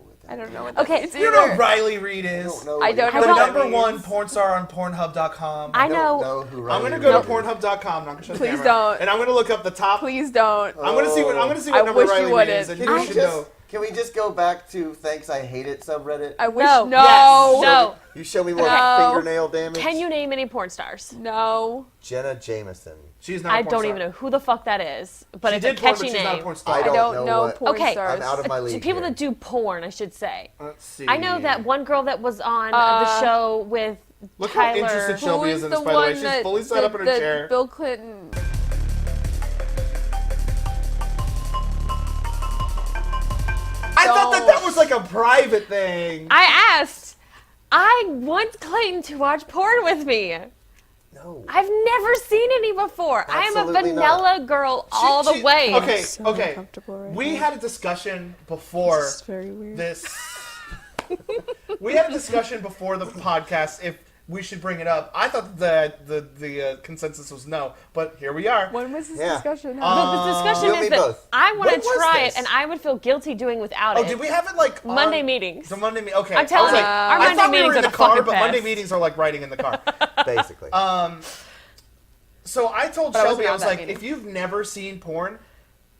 S2: what that.
S4: I don't know what
S3: Okay,
S4: that means
S1: You know
S4: either.
S1: who Riley Reid is.
S4: I don't know
S1: The
S4: what that
S1: number
S4: means.
S1: one porn star on Pornhub.com.
S3: I
S2: I don't
S3: know.
S2: know who Riley
S1: I'm gonna go
S2: Reid
S1: to
S2: is.
S1: Pornhub.com. Not gonna shut the
S4: Please
S1: camera.
S4: don't.
S1: And I'm gonna look up the top.
S4: Please don't.
S1: I'm gonna see what
S4: I
S1: number
S4: wish you
S1: Riley Reid
S4: wouldn't.
S1: is, and
S2: Can
S1: you
S2: we
S1: should
S2: just
S1: know.
S2: can we just go back to Thanks I Hate It subreddit?
S4: I wish
S3: No.
S4: no.
S3: No.
S2: You show me more
S4: No.
S2: fingernail damage.
S3: Can you name any porn stars?
S4: No.
S2: Jenna Jameson.
S1: She's not. A
S3: I
S1: porn
S3: don't
S1: star.
S3: even know who the fuck that is, but
S1: She
S3: it's a
S1: did porn,
S3: catchy
S1: but she's not a
S3: name.
S1: porn star.
S2: I
S4: I
S2: don't
S4: don't
S2: know
S4: know
S2: what-
S4: porn
S3: Okay.
S4: stars.
S2: I'm out of my
S3: To
S2: league.
S3: people
S2: here.
S3: that do porn, I should say.
S1: Let's see.
S3: I know that one girl that was on the show with
S1: Look how
S3: Tyler.
S1: interested
S4: Who
S1: Shelby
S4: is
S1: is in
S4: the
S1: this, by the way.
S4: one
S1: She's
S4: that
S1: fully set up in her chair.
S4: Bill Clinton.
S1: I thought that was like a private thing.
S3: I asked. I want Clayton to watch porn with me.
S2: No.
S3: I've never seen any before. I am a
S2: Absolutely
S3: vanilla girl all the way.
S1: Okay,
S4: So
S1: okay.
S4: uncomfortable right
S1: We
S4: now.
S1: had a discussion before
S4: This is very weird.
S1: this. We had a discussion before the podcast if we should bring it up. I thought that the consensus was no, but here we are.
S4: When was this
S2: Yeah.
S4: discussion?
S3: But the discussion
S2: You and
S3: is
S2: me
S3: that
S2: both.
S3: I want
S1: When
S3: to
S1: was
S3: try
S1: this?
S3: it, and I would feel guilty doing without
S1: Oh,
S3: it.
S1: did we have it like on
S3: Monday meetings.
S1: The Monday meeting. Okay,
S3: I'm telling
S1: I was
S3: you,
S1: like,
S3: our
S1: I
S3: Monday
S1: thought we
S3: meetings
S1: were in
S3: are
S1: the
S3: the
S1: car,
S3: fucking
S1: but Monday
S3: best.
S1: meetings are like riding in the car.
S2: Basically.
S1: So I told
S4: But I
S1: Shelby,
S4: wasn't
S1: I
S4: at
S1: was
S4: that
S1: like,
S4: meeting.
S1: if you've never seen porn,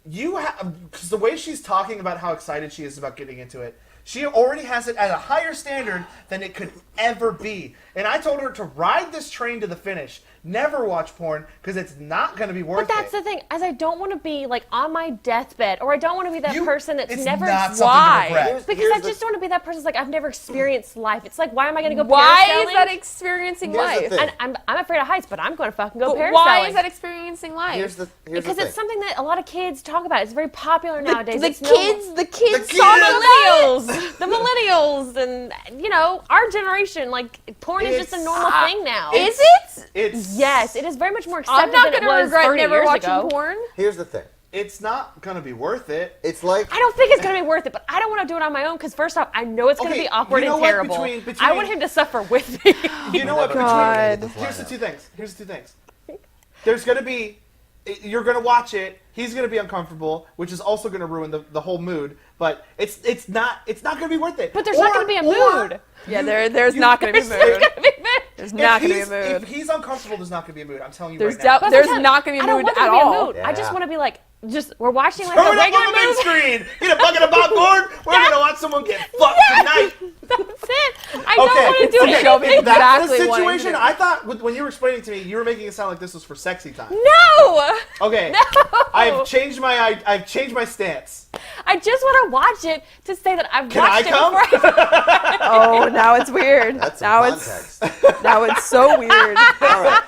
S1: you have, because the way she's talking about how excited she is about getting into it, she already has it at a higher standard than it could ever be. And I told her to ride this train to the finish. Never watch porn, because it's not going to be worth
S3: But that's
S1: it.
S3: the thing, as I don't want to be like on my deathbed, or I don't want to be that person that's
S1: it's
S3: never.
S1: not something to
S3: Why?
S1: regret.
S3: Because I just want to be that person that's like I've never experienced life. It's like, why am I going to go
S4: Why
S3: parasailing?
S4: is that experiencing
S2: Here's the
S4: life?
S2: thing.
S3: And I'm afraid of heights, but I'm going to fucking go
S4: But
S3: parasailing.
S4: why is that experiencing life?
S2: Here's the
S3: Because
S2: thing.
S3: it's something that a lot of kids talk about. It's very popular nowadays.
S4: the
S3: It's no-
S4: kids
S1: The
S4: talk about
S3: millennials, the millennials, and our generation. Like porn is just a normal thing now.
S4: Is it?
S1: It's
S3: Yes, it is very much more
S4: I'm
S3: accepted
S4: not
S3: than it
S4: gonna
S3: was
S4: regret
S3: 30
S4: never
S3: years
S4: watching
S3: ago.
S4: porn.
S2: Here's the thing.
S1: It's not going to be worth it.
S2: It's like
S3: I don't think it's gonna be worth it, but I don't want to do it on my own because first off, I know it's gonna
S1: Okay,
S3: be awkward
S1: you know
S3: and
S1: what?
S3: terrible.
S1: Between-
S3: I want him to suffer with me.
S1: You know what?
S4: God.
S1: Here's the two things. There's going to be, you're going to watch it. He's going to be uncomfortable, which is also going to ruin the whole mood. But it's not going to be worth it.
S3: But there's not gonna be a mood.
S4: Yeah, there's not going to be a
S3: There's
S4: mood.
S3: gonna be mood.
S4: There's not going to be a
S1: If
S4: mood.
S1: he's uncomfortable, there's not going to be a mood. I'm telling you
S4: There's
S1: right now.
S4: doubt- There's
S3: Because
S4: not gonna be a
S3: I don't
S4: mood
S3: want there
S4: at
S3: to be
S4: all.
S3: a mood. I just
S2: Yeah.
S3: want to be like, we're watching like
S1: Throw
S3: a
S1: it up
S3: regular
S1: on the big
S3: movie.
S1: screen. Get a bucket of popcorn. We're going to watch someone get fucked tonight.
S3: That's it. I don't want to do
S4: Okay,
S3: anything.
S4: show me
S1: If that's
S4: exactly
S1: the
S4: what I'm
S1: situation,
S4: doing.
S1: I thought when you were explaining it to me, you were making it sound like this was for sexy time.
S3: No.
S1: Okay.
S3: No.
S1: I've changed my stance.
S3: I just want to watch it to say that I've
S1: Can I
S3: watched it
S1: come?
S3: before.
S4: Oh, now it's weird.
S2: that's some
S4: now
S2: context.
S4: it's so weird.
S2: All right.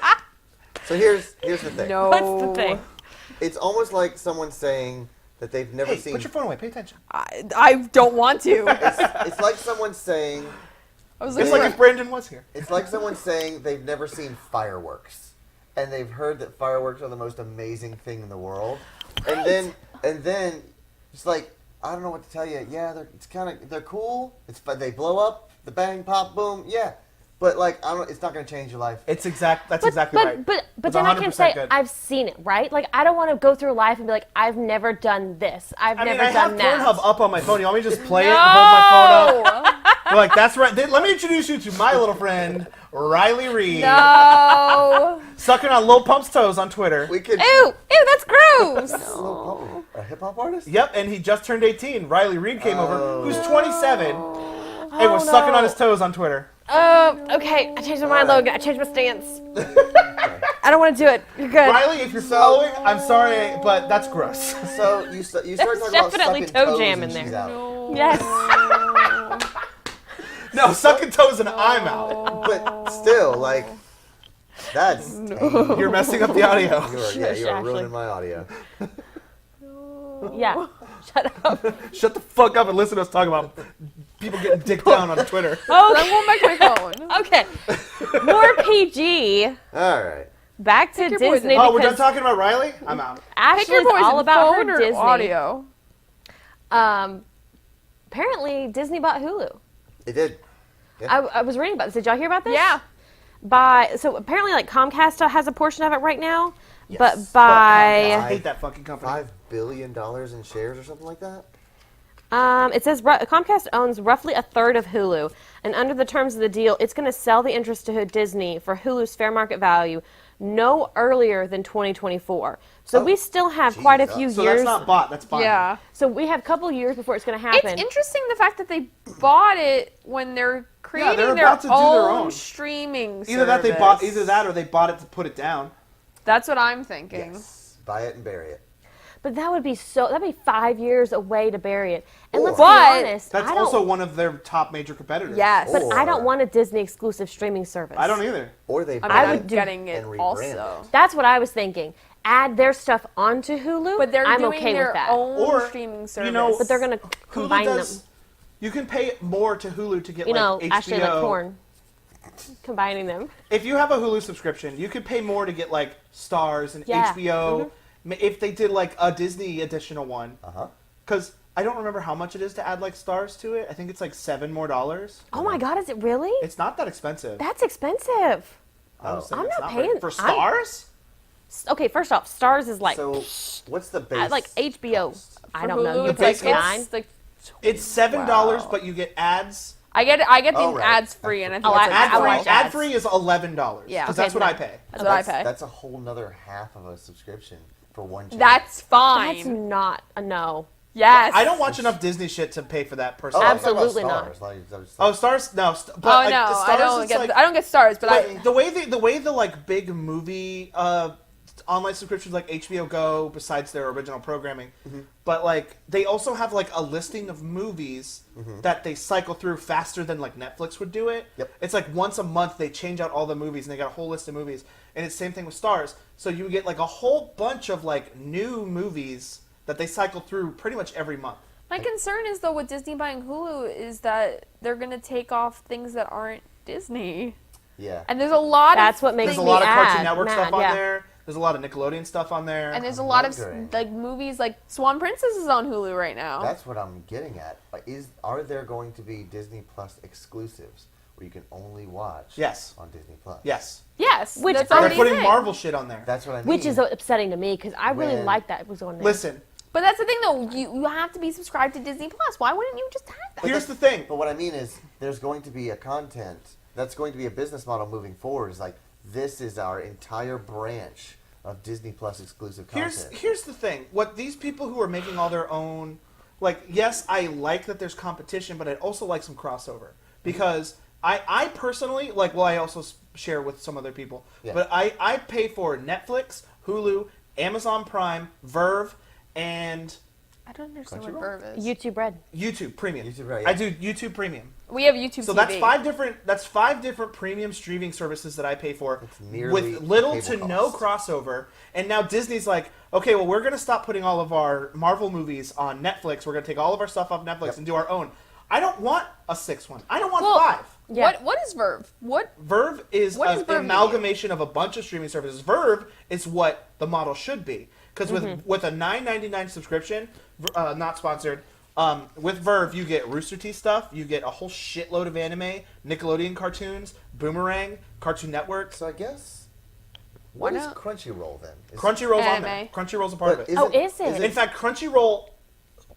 S2: So here's the thing.
S4: No.
S3: What's the thing?
S2: It's almost like someone saying that they've never
S1: Hey,
S2: seen.
S1: put your phone away. Pay attention.
S4: I don't want to.
S2: It's like someone saying.
S4: I was
S1: It's
S4: looking
S1: like if Brandon was here.
S2: It's like someone saying they've never seen fireworks, and they've heard that fireworks are the most amazing thing in the world, and then it's like I don't know what to tell you. Yeah, they're cool. They blow up, the bang, pop, boom. Yeah, but like it's not gonna change your life.
S1: That's exactly right.
S3: But
S1: That's
S3: then I can
S1: 100%
S3: say
S1: good.
S3: I've seen it, right? Like I don't want to go through life and be like I've never done this. I've
S1: I mean,
S3: never
S1: I have
S3: done that.
S1: Pornhub up on my phone. You want me to just play it and hold my phone up? You're like, that's right. Let me introduce you to my little friend, Riley Reid.
S4: No.
S1: Sucking on Lil Pump's toes on Twitter.
S2: We could.
S3: Ew, that's gross.
S2: A hip hop artist?
S1: Yep, and he just turned 18. Riley Reid came over, who's 27, and was
S3: Oh,
S1: sucking
S3: no.
S1: on his toes on Twitter.
S3: Okay. I changed my mind, Logan. I changed my stance. I don't want to do it. You're good.
S1: Riley, if you're following, I'm sorry, but that's gross.
S2: So you start
S3: There's
S2: talking about
S3: definitely
S2: sucking
S3: toe
S2: toes
S3: jam
S2: and
S3: in
S2: she's
S3: there.
S2: out.
S3: Yes.
S1: No, sucking toes and I'm out.
S2: But still, like that's tame.
S1: You're messing up the audio.
S2: You are
S3: Shush, Ashley.
S2: ruining my audio.
S3: Yeah. Shut up.
S1: Shut the fuck up and listen to us talk about people getting dicked down on Twitter.
S4: I'm going back to my phone.
S3: Okay. More PG.
S2: All right.
S3: Back to
S4: Pick your poison.
S3: Disney
S1: Oh, we're done
S3: because
S1: talking about Riley? I'm out.
S4: Pick your
S3: Ashley's
S4: poison,
S3: all about
S4: phone
S3: her
S4: or
S3: Disney.
S4: audio.
S3: Apparently, Disney bought Hulu.
S2: It did.
S3: I was reading about this. Did y'all hear about this?
S4: Yeah.
S3: So apparently, like Comcast has a portion of it right now, but
S1: I
S3: by
S1: hate that fucking company.
S2: $5 billion in shares or something like that.
S3: It says Comcast owns roughly a third of Hulu, and under the terms of the deal, it's going to sell the interest to Disney for Hulu's fair market value no earlier than 2024. So we still have quite a few
S2: Jesus.
S1: So
S3: years.
S1: that's not bought. That's buying.
S4: Yeah.
S3: So we have a couple years before it's going to happen.
S4: It's interesting the fact that they bought it when they're creating
S1: they're
S4: their,
S1: about to do their
S4: own
S1: own.
S4: streaming service.
S1: Either that or they bought it to put it down.
S4: That's what I'm thinking.
S2: Yes. Buy it and bury it.
S3: But that'd be 5 years away to bury it. And let's be
S4: But
S3: honest,
S1: That's
S3: I don't,
S1: also one of their top major competitors.
S4: Yes.
S3: but I
S2: Or-
S3: don't want a Disney exclusive streaming service.
S1: I don't either.
S2: Or they buy
S4: I mean,
S3: would
S4: I'm
S3: do-
S4: getting it
S2: and rebrand
S4: also.
S2: it.
S3: That's what I was thinking. Add their stuff onto Hulu.
S4: But they're
S3: I'm
S4: doing
S3: okay
S4: their
S3: with that.
S4: own
S1: Or,
S4: streaming service.
S1: you know,
S3: But they're gonna
S1: Hulu
S3: combine
S1: does.
S3: them.
S1: You can pay more to Hulu to get
S3: You know,
S1: like HBO.
S3: Ashley like porn. Combining them.
S1: If you have a Hulu subscription, you could pay more to get like Stars and
S3: Yeah.
S1: HBO. If they did like a Disney additional one,
S2: Uh-huh.
S1: because I don't remember how much it is to add like Stars to it. I think it's like $7 more.
S3: Oh my God, is it really?
S1: It's not that expensive.
S3: That's expensive.
S1: I would say
S3: I'm
S1: it's
S3: not
S1: very-
S3: paying-
S1: for
S3: I'm-
S1: Stars.
S3: Okay, first off, Stars is like
S2: So, what's the base?
S3: like HBO.
S2: cost?
S3: I
S4: For
S3: don't know.
S4: Hulu,
S3: You
S4: it's
S3: pay
S4: like,
S3: $9.
S4: it's like
S1: It's $7,
S4: Wow.
S1: but you get ads.
S4: I get the
S2: Oh, right.
S4: ads free, and I think
S3: Oh,
S4: that's
S3: I
S1: Ad free.
S3: watch
S1: Ad
S3: ads.
S1: free is $11.
S4: Yeah.
S1: because
S3: Okay,
S1: that's what I
S3: no.
S1: pay.
S4: That's what I pay.
S2: That's a whole nother half of a subscription for one channel.
S4: That's fine.
S3: That's not a no.
S4: Yes.
S1: I don't watch enough Disney shit to pay for that
S2: Oh,
S1: personally.
S2: I'm talking about
S3: Absolutely not.
S2: Stars. Like, I was
S1: Oh,
S2: like-
S1: Stars? No. But
S4: Oh
S1: like,
S4: no,
S1: Stars
S4: I don't
S1: is
S4: get.
S1: like,
S4: I don't get Stars, but
S1: but the way the like big movie online subscriptions like HBO Go, besides their original programming, but like they also have like a listing of movies that they cycle through faster than like Netflix would do it.
S2: Yep.
S1: It's like once a month they change out all the movies and they got a whole list of movies. And it's the same thing with Stars. So you get like a whole bunch of like new movies that they cycle through pretty much every month.
S4: my concern is though with Disney buying Hulu is that they're gonna take off things that aren't Disney,
S2: yeah.
S4: and there's a lot.
S3: That's
S4: of
S3: what makes
S1: There's a
S3: me
S1: lot of Cartoon
S3: mad,
S1: Network stuff on
S3: yeah.
S1: there. There's a lot of Nickelodeon stuff on there.
S4: And there's a
S2: I'm
S4: lot of
S2: wondering.
S4: like movies like Swan Princess is on Hulu right now.
S2: That's what I'm getting at. Are there going to be Disney Plus exclusives where you can only watch
S1: Yes.
S2: on Disney Plus?
S1: Yes.
S4: yes,
S3: Which
S4: that's
S3: I'm
S1: They're
S4: already
S1: putting
S4: a thing.
S1: Marvel shit on there.
S2: That's what I mean.
S3: Which is upsetting to me because I really
S2: When-
S3: like that it was on there.
S1: Listen,
S4: But that's the thing though. You have to be subscribed to Disney Plus. Why wouldn't you just have that?
S1: here's the thing.
S2: But what I mean is, there's going to be a content that's going to be a business model moving forward. Is like, this is our entire branch of Disney Plus exclusive content.
S1: Here's the thing. What these people who are making all their own, like, yes, I like that there's competition, but I'd also like some crossover because I personally like. Well, I also share with some other people,
S2: Yeah.
S1: but I pay for Netflix, Hulu, Amazon Prime, Verve, and
S4: I don't understand what
S2: Crunchyroll?
S4: Verve is.
S3: YouTube Red.
S1: YouTube Premium.
S2: YouTube, right, yeah.
S1: I do YouTube Premium.
S4: We have YouTube
S1: So
S4: TV.
S1: that's five different premium streaming services that I pay for
S2: It's nearly
S1: with little
S2: cable
S1: to no
S2: cost.
S1: crossover. And now Disney's like, okay, well we're gonna stop putting all of our Marvel movies on Netflix. We're gonna take all of our stuff off Netflix
S2: Yep.
S1: and do our own. I don't want a sixth one. I don't want
S4: Well,
S1: 5.
S3: Yeah.
S4: What is Verve? What?
S1: Verve is
S4: What
S1: an
S4: does Verve mean?
S1: amalgamation of a bunch of streaming services. Verve is what the model should be. Because with a $9.99 subscription, not sponsored, with Verve you get Rooster Teeth stuff, you get a whole shitload of anime, Nickelodeon cartoons, Boomerang, Cartoon Network.
S2: So I guess,
S4: Why
S2: what is
S4: not?
S2: Crunchyroll then? Is-
S1: Crunchyroll's on there.
S4: Anime.
S1: Crunchyroll's a part of
S2: but
S1: it.
S3: Oh, is it?
S1: In fact, Crunchyroll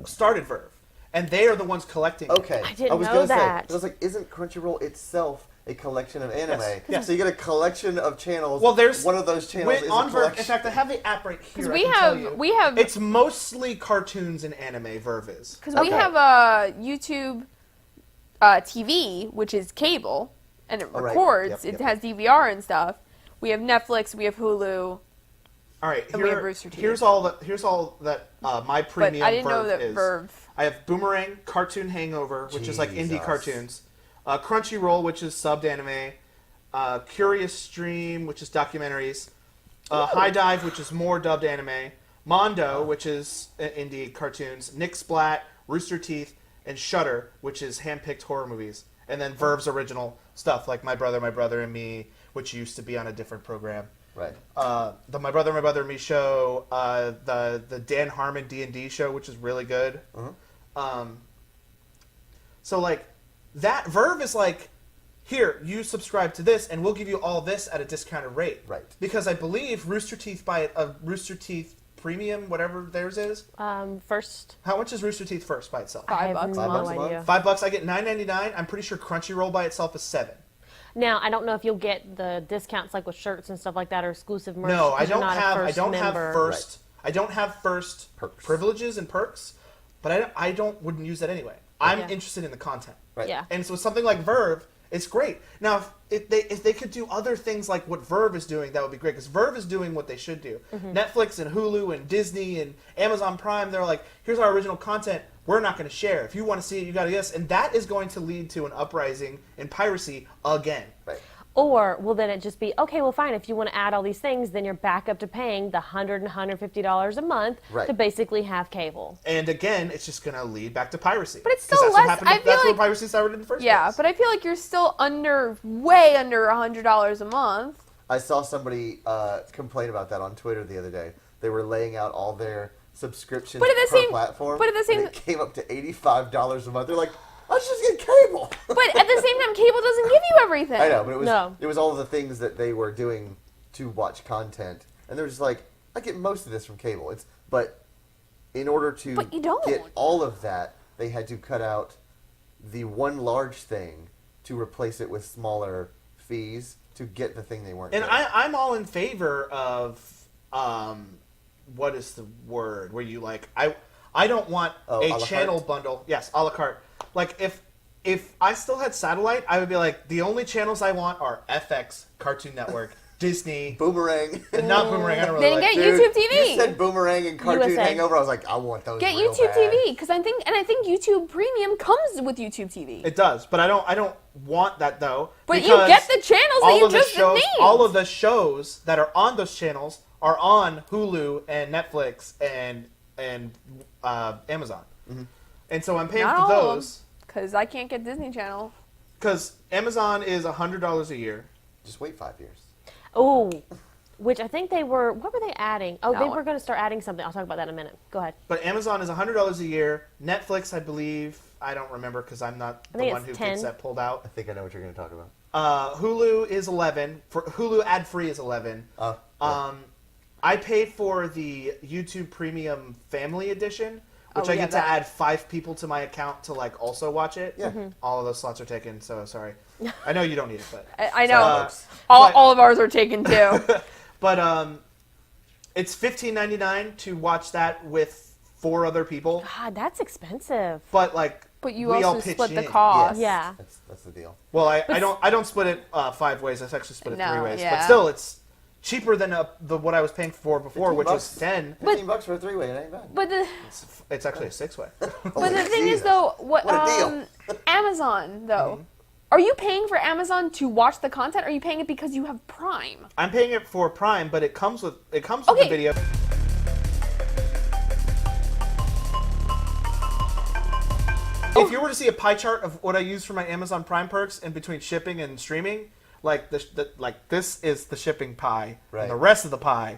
S1: started Verve, and they are the ones collecting it.
S2: Okay.
S3: I didn't
S2: was
S3: know
S2: gonna
S3: that.
S2: Say, I was like, isn't Crunchyroll itself a collection of anime?
S1: Yes, yes.
S2: So you get a collection of channels.
S1: Well, there's
S2: one of those channels
S1: with-
S2: is
S1: on
S2: a
S1: Verve.
S2: collection.
S1: In fact, I have the app right here.
S4: Because
S1: I
S4: we
S1: can tell
S4: have
S1: you.
S4: we have
S1: It's mostly cartoons and anime. Verve is.
S4: because we
S2: Okay.
S4: have a YouTube TV, which is cable, and it
S2: Oh, right.
S4: records.
S2: Yep,
S4: It
S2: yep.
S4: has DVR and stuff. We have Netflix. We have Hulu.
S1: All right,
S4: And we have Rooster Teeth.
S1: here's all that my
S4: But
S1: premium
S4: I didn't know
S1: Verve
S4: that
S1: is.
S4: Verve.
S1: I have Boomerang, Cartoon Hangover, which is like indie
S2: Jesus.
S1: cartoons, Crunchyroll, which is subbed anime, Curious Stream, which is documentaries, High Dive, which is more dubbed anime, Mondo, which is indie cartoons, Nick Splat, Rooster Teeth, and Shudder, which is handpicked horror movies, and then Verve's original stuff like My Brother and Me, which used to be on a different program.
S2: Right.
S1: The My Brother and Me show, the Dan Harmon D&D show, which is really good. So like that Verve is like, here, you subscribe to this, and we'll give you all this at a discounted rate.
S2: Right.
S1: Because I believe Rooster Teeth Premium, whatever theirs is?
S3: First.
S1: How much is Rooster Teeth First by itself?
S3: I have
S4: $5.
S3: no
S2: $5 a month?
S3: idea.
S1: $5. I get $9.99. I'm pretty sure Crunchyroll by itself is $7.
S3: Now, I don't know if you'll get the discounts like with shirts and stuff like that or exclusive merch.
S1: No, I
S3: 'cause you're
S1: don't
S3: not a
S1: have. I
S3: first
S1: don't have
S3: member.
S1: first. I don't have first
S2: Perks.
S1: privileges and perks, but I don't wouldn't use that anyway. I'm
S3: Yeah.
S1: interested in the content.
S2: Right.
S3: Yeah.
S1: And so something like Verve, it's great. Now, if they could do other things like what Verve is doing, that would be great. Because Verve is doing what they should do.
S3: Mm-hmm.
S1: Netflix and Hulu and Disney and Amazon Prime, they're like, here's our original content. We're not going to share. If you want to see it, you got to guess. And that is going to lead to an uprising in piracy again.
S2: Right.
S3: Or will then it just be, okay, well, fine, if you want to add all these things, then you're back up to paying the $100 and $150 a month
S2: Right.
S3: to basically have cable.
S1: And again, it's just going to lead back to piracy.
S4: But it's
S1: 'Cause
S4: still
S1: that's what
S4: less-
S1: happened-
S4: I feel
S1: That's where
S4: like-
S1: piracy started in the first
S4: Yeah,
S1: place.
S4: but I feel like you're still way under $100 a month.
S2: I saw somebody complain about that on Twitter the other day. They were laying out all their subscriptions
S4: But at the
S2: per
S4: same-
S2: platform.
S4: but at the same-
S2: and it came up to $85 a month. They're like, let's just get cable.
S4: But at the same time, cable doesn't give you everything.
S2: I know, but
S3: No.
S2: it was all the things that they were doing to watch content, and they're just like, I get most of this from cable. But in order to
S4: But you don't.
S2: get all of that, they had to cut out the one large thing to replace it with smaller fees to get the thing they weren't.
S1: And
S2: getting.
S1: I'm all in favor of what is the word where you like I don't want
S2: Oh, a
S1: a
S2: la
S1: channel
S2: carte?
S1: bundle. Yes, a la carte. Like if I still had satellite, I would be like the only channels I want are FX, Cartoon Network, Disney,
S2: Boomerang.
S1: not Boomerang. I don't really
S4: Then
S1: like.
S4: get
S2: Dude,
S4: YouTube TV.
S2: You said Boomerang and Cartoon
S3: USA.
S2: Hangover. I was like, I want those.
S4: Get
S2: real
S4: YouTube
S2: bad.
S4: TV because I think YouTube Premium comes with YouTube TV.
S1: It does, but I don't want that though.
S4: But you
S1: because
S4: get the channels that
S1: all
S4: you
S1: of the
S4: just
S1: shows,
S4: named.
S1: all of the shows that are on those channels are on Hulu and Netflix and Amazon. And so I'm paying
S4: Not
S1: for
S4: all of them.
S1: those
S4: Because I can't get Disney Channel.
S1: because Amazon is $100 a year.
S2: Just wait 5 years.
S3: Oh, which I think they were, what were they adding? Oh,
S4: No.
S3: they were going to start adding something. I'll talk about that in a minute. Go ahead.
S1: But Amazon is $100 a year. Netflix, I believe, I don't remember because I'm not
S3: I
S1: the
S3: think
S1: one
S3: it's
S1: who gets
S3: 10.
S1: that pulled out.
S2: I think I know what you're going to talk about.
S1: Hulu is 11. For Hulu ad free is 11. I paid for the YouTube Premium Family Edition, which
S4: Oh,
S1: I
S4: yeah,
S1: get to
S4: that.
S1: add 5 people to my account to like also watch it.
S2: Yeah.
S1: All of those slots are taken, so sorry. I know you don't need it, but
S4: I know.
S1: but-
S4: all of ours are taken too.
S1: but it's $15.99 to watch that with 4 other people.
S3: God, that's expensive.
S1: But like,
S4: But you
S1: we all
S4: also
S1: pitch
S4: split the
S1: in.
S4: cost.
S3: Yeah.
S2: That's the deal.
S1: Well, I don't split it 5 ways. I actually split it
S4: No,
S1: 3 ways. But
S4: yeah.
S1: still, it's cheaper than what I was paying for before,
S2: 15
S1: which was
S2: bucks.
S1: 10.
S2: $15 for a 3-way, it ain't bad.
S4: But the
S1: It's actually a 6-way.
S4: but the thing is
S2: Jesus.
S4: though, what
S2: What a deal.
S4: Amazon though. Are you paying for Amazon to watch the content? Or are you paying it because you have Prime?
S1: I'm paying it for Prime, but it comes with the
S4: Okay.
S1: video. If you were to see a pie chart of what I use for my Amazon Prime perks in between shipping and streaming, like this is the shipping pie,
S2: Right.
S1: and the rest of the pie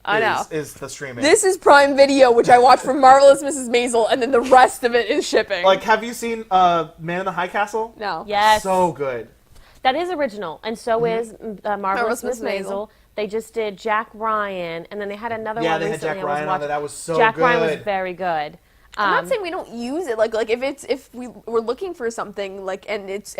S4: I know.
S1: is the streaming.
S4: This is Prime Video, which I watch from Marvelous Mrs. Maisel, and then the rest of it is shipping.
S1: Like, have you seen Man in the High Castle?
S4: no.
S3: Yes.
S1: So good.
S3: That is original, and so is Marvelous Miss
S4: Miss
S3: Maisel.
S4: Maisel.
S3: They just did Jack Ryan, and then they had another
S1: Yeah,
S3: one
S1: they had
S3: recently
S1: Jack
S3: I was
S1: Ryan on
S3: watching.
S1: there. That was so
S3: Jack Ryan was
S1: good.
S3: very good.
S4: I'm not saying we don't use it. Like if we were looking for something like and it's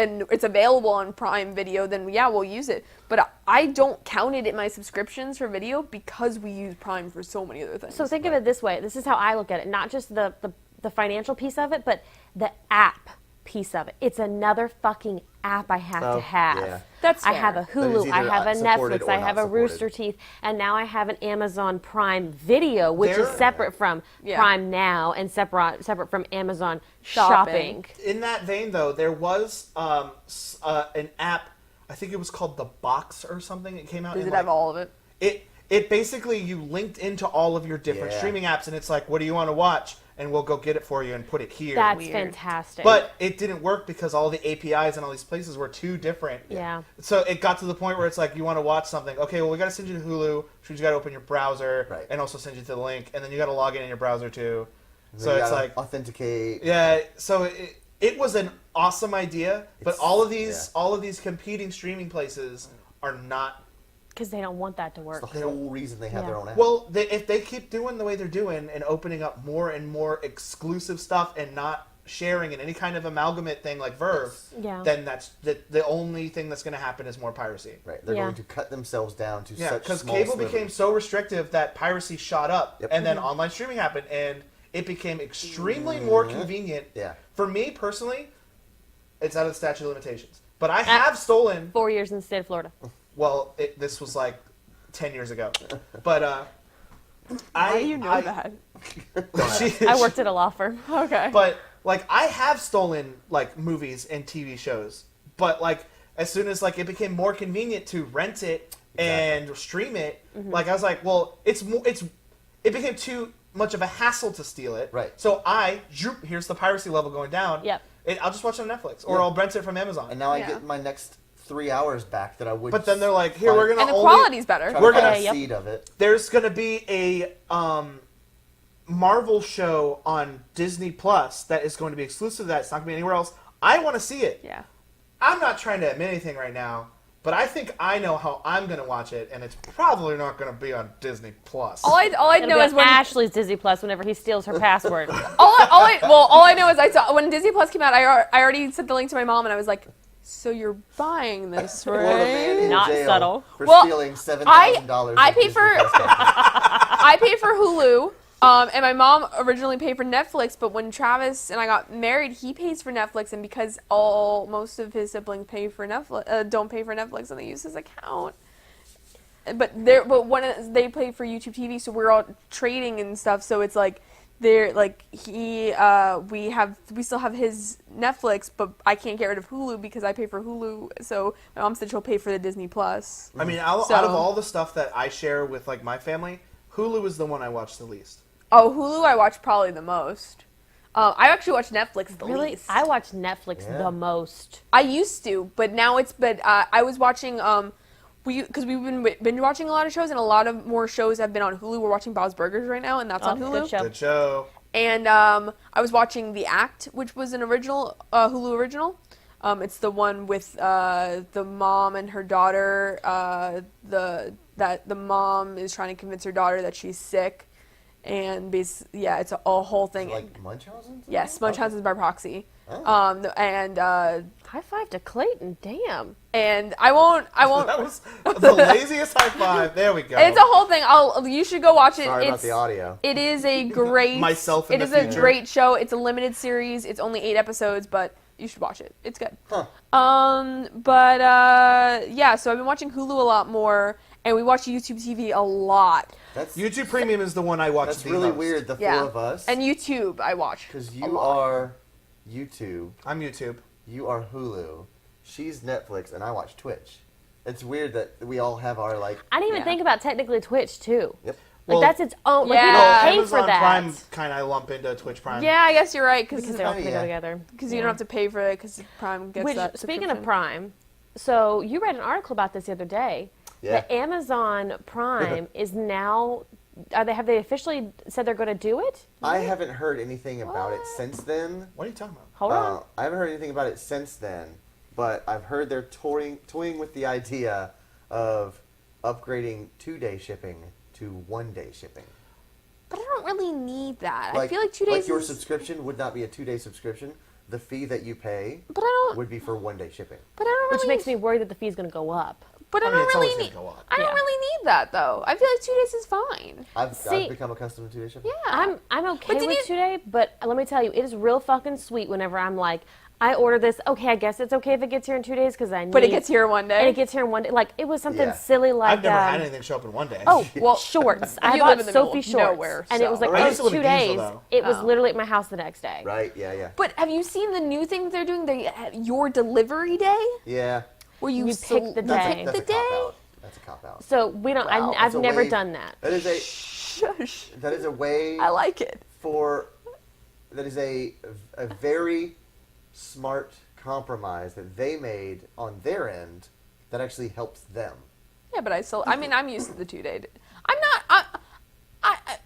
S4: available on Prime Video, then yeah, we'll use it. But I don't count it in my subscriptions for video because we use Prime for so many other things.
S3: So think of it this way. This is how I look at it. Not just the financial piece of it, but the app piece of it. It's another fucking app I have
S2: Oh,
S3: to have.
S2: yeah.
S4: That's
S3: I
S4: fair.
S3: have a
S2: That is
S3: Hulu, I
S2: either
S3: have a
S2: supported
S3: Netflix,
S2: or
S3: I
S2: not
S3: have a
S2: supported.
S3: Rooster Teeth, and now I have an Amazon Prime Video, which is
S1: There-
S3: separate from
S4: Yeah.
S3: Prime Now and separate from Amazon
S4: Shopping.
S3: Shopping.
S1: In that vein, though, there was an app. I think it was called The Box or something. It came out.
S4: Does
S1: in
S4: it have all of it?
S1: It basically you linked into all of your different
S2: Yeah.
S1: streaming apps, and it's like, what do you want to watch? And we'll go get it for you and put it here.
S3: That's
S4: Weird.
S3: fantastic.
S1: But it didn't work because all the APIs and all these places were too different.
S3: Yeah.
S1: So it got to the point where it's like, you want to watch something. Okay, well, we got to send you to Hulu. So you got to open your browser
S2: Right.
S1: and also send you to the link. And then you got to log in your browser too.
S2: Then
S1: So
S2: you
S1: it's
S2: gotta
S1: like,
S2: authenticate.
S1: yeah. So it was an awesome idea, but
S2: It's-
S1: all of these competing streaming places are not
S3: Because they don't want that to work.
S2: It's the whole reason they have their own app.
S1: Well, if they keep doing the way they're doing and opening up more and more exclusive stuff and not sharing in any kind of amalgamate thing like Verve, then that's the only thing that's going to happen is more piracy.
S2: Right. They're going to cut themselves down to such
S1: because
S2: small
S1: cable
S2: slivers.
S1: became so restrictive that piracy shot up, and then online streaming happened, and it became extremely more convenient.
S2: Yeah.
S1: For me personally, it's out of the statute of limitations. But I have stolen
S3: 4 years in the state of Florida.
S1: Well, this was like 10 years ago. But
S4: How do you know that?
S3: I worked at a law firm.
S4: Okay.
S1: But like I have stolen like movies and TV shows, but like as soon as like it became more convenient to rent it and stream it, like I was like, well, it became too much of a hassle to steal it.
S2: Right.
S1: So here's the piracy level going down.
S3: Yep.
S1: I'll just watch it on Netflix or I'll rent it from Amazon.
S2: And now I get my next 3 hours back that I would.
S1: But then they're like, here we're gonna
S4: and the
S1: only
S4: quality's better.
S2: we're gonna seed of it.
S1: There's gonna be a Marvel show on Disney Plus that is going to be exclusive to that. It's not going to be anywhere else. I want to see it.
S4: Yeah.
S1: I'm not trying to admit anything right now, but I think I know how I'm going to watch it, and it's probably not going to be on Disney Plus.
S4: All I
S3: It'll
S4: know
S3: be
S4: is
S3: on
S4: when
S3: Ashley's Disney Plus whenever he steals her password.
S4: all I know is I saw when Disney Plus came out. I already sent the link to my mom, and I was like, "So you're buying this,
S2: Or the man
S4: right?"
S2: in
S3: Not
S2: jail
S3: subtle.
S2: for
S4: Well,
S2: stealing $7,000.
S4: I paid for I paid for Hulu. And my mom originally paid for Netflix, but when Travis and I got married, he pays for Netflix, and because most of his siblings pay for Netflix, don't pay for Netflix, and they use his account. But they pay for YouTube TV, so we're all trading and stuff. So it's like we still have his Netflix, but I can't get rid of Hulu because I pay for Hulu. So my mom said she'll pay for the Disney Plus.
S1: I mean, out of all the stuff that I share with like my family, Hulu is the one I watch the least.
S4: Oh, Hulu I watch probably the most. I actually watch Netflix the
S3: Really?
S4: least.
S3: I watch Netflix the most.
S4: I used to, but now I was watching because we've been binge watching a lot of shows, and a lot of more shows have been on Hulu. We're watching Bob's Burgers right now, and that's on Hulu.
S3: Good show.
S1: Good show.
S4: And I was watching The Act, which was an original Hulu original. It's the one with the mom and her daughter. The mom is trying to convince her daughter that she's sick, and it's a whole thing.
S2: Like Munchausen's?
S4: Yes, Munchausen's by proxy.
S2: Oh.
S3: High five to Clayton. Damn.
S4: And I won't.
S1: That was the laziest high five. There we go.
S4: It's a whole thing. You should go watch it.
S2: Sorry about the audio.
S4: It is a great.
S1: Myself in
S4: It
S1: the
S4: is
S1: future.
S4: a great show. It's a limited series. It's only 8 episodes, but you should watch it. It's good.
S2: Huh.
S4: So I've been watching Hulu a lot more, and we watch YouTube TV a lot.
S1: YouTube Premium is the one I watch.
S2: That's
S1: the
S2: really
S1: most.
S2: weird. The
S4: Yeah.
S2: four of us.
S4: And YouTube I watch.
S2: Because
S4: a
S2: you
S4: lot.
S2: are YouTube,
S1: I'm YouTube.
S2: you are Hulu, she's Netflix, and I watch Twitch. It's weird that we all have our like.
S3: I didn't even think about technically Twitch too.
S2: Yep.
S3: Like
S1: Well,
S3: that's its own. Like
S4: Yeah.
S3: we don't pay
S1: Amazon
S3: for that
S1: Prime kind of lump into Twitch Prime.
S4: Yeah, I guess you're right
S3: because
S4: because
S3: they all
S2: Yeah.
S3: pay together.
S4: you don't have to pay for it because Prime gets
S3: Which,
S4: that.
S3: speaking of
S4: subscription.
S3: Prime, so you read an article about this the other day.
S2: Yeah.
S3: That Amazon Prime is now. Have they officially said they're going to do it?
S2: I haven't heard anything about it since then.
S1: What are you talking about?
S3: Hold on.
S2: I haven't heard anything about it since then, but I've heard they're toying with the idea of upgrading 2-day shipping to 1-day shipping.
S4: But I don't really need that. I feel like 2 days.
S2: Like your subscription would not be a 2-day subscription. The fee that you pay
S4: But I don't.
S2: would be for 1-day shipping.
S4: But I don't really.
S3: Which makes me worried that the fee's going to go up.
S4: But I
S1: I mean,
S4: don't
S1: it's
S4: really
S1: always
S4: need.
S1: gonna go up.
S4: I don't
S3: Yeah.
S4: really need that though. I feel like 2 days is fine.
S3: See-
S2: I've become accustomed to 2-day shipping.
S3: I'm okay
S4: But did
S3: with
S4: you-
S3: 2-day, but let me tell you, it is real fucking sweet whenever I'm like, I order this. Okay, I guess it's okay if it gets here in 2 days because I need.
S4: But it gets here one day.
S3: And it gets here in 1 day. Like it was something
S2: Yeah.
S3: silly like.
S1: I've never had anything show up in 1 day.
S3: Oh, well, shorts. I
S4: You
S3: bought
S4: live in the middle
S3: Sophie
S4: of
S3: shorts,
S4: nowhere,
S3: and it was
S4: so-
S3: like
S1: I
S3: oh,
S1: used to live
S3: 2
S1: in Gainesville,
S3: days.
S1: though.
S3: It was
S4: Oh.
S3: literally at my house the next day.
S2: Right? Yeah.
S4: But have you seen the new thing that they're doing? Your delivery day,
S2: Yeah.
S3: You
S4: where you
S3: pick the day.
S2: That's
S4: the
S2: a
S4: day.
S2: cop-out. That's a cop-out.
S3: So we don't.
S4: Wow.
S3: I've
S2: It's a
S3: never
S2: way-
S3: done that.
S2: That is a
S4: Shush.
S2: that is a way
S4: I like it.
S2: that is a very smart compromise that they made on their end that actually helps them.
S4: Yeah, but I'm used to the 2 day. I'm not.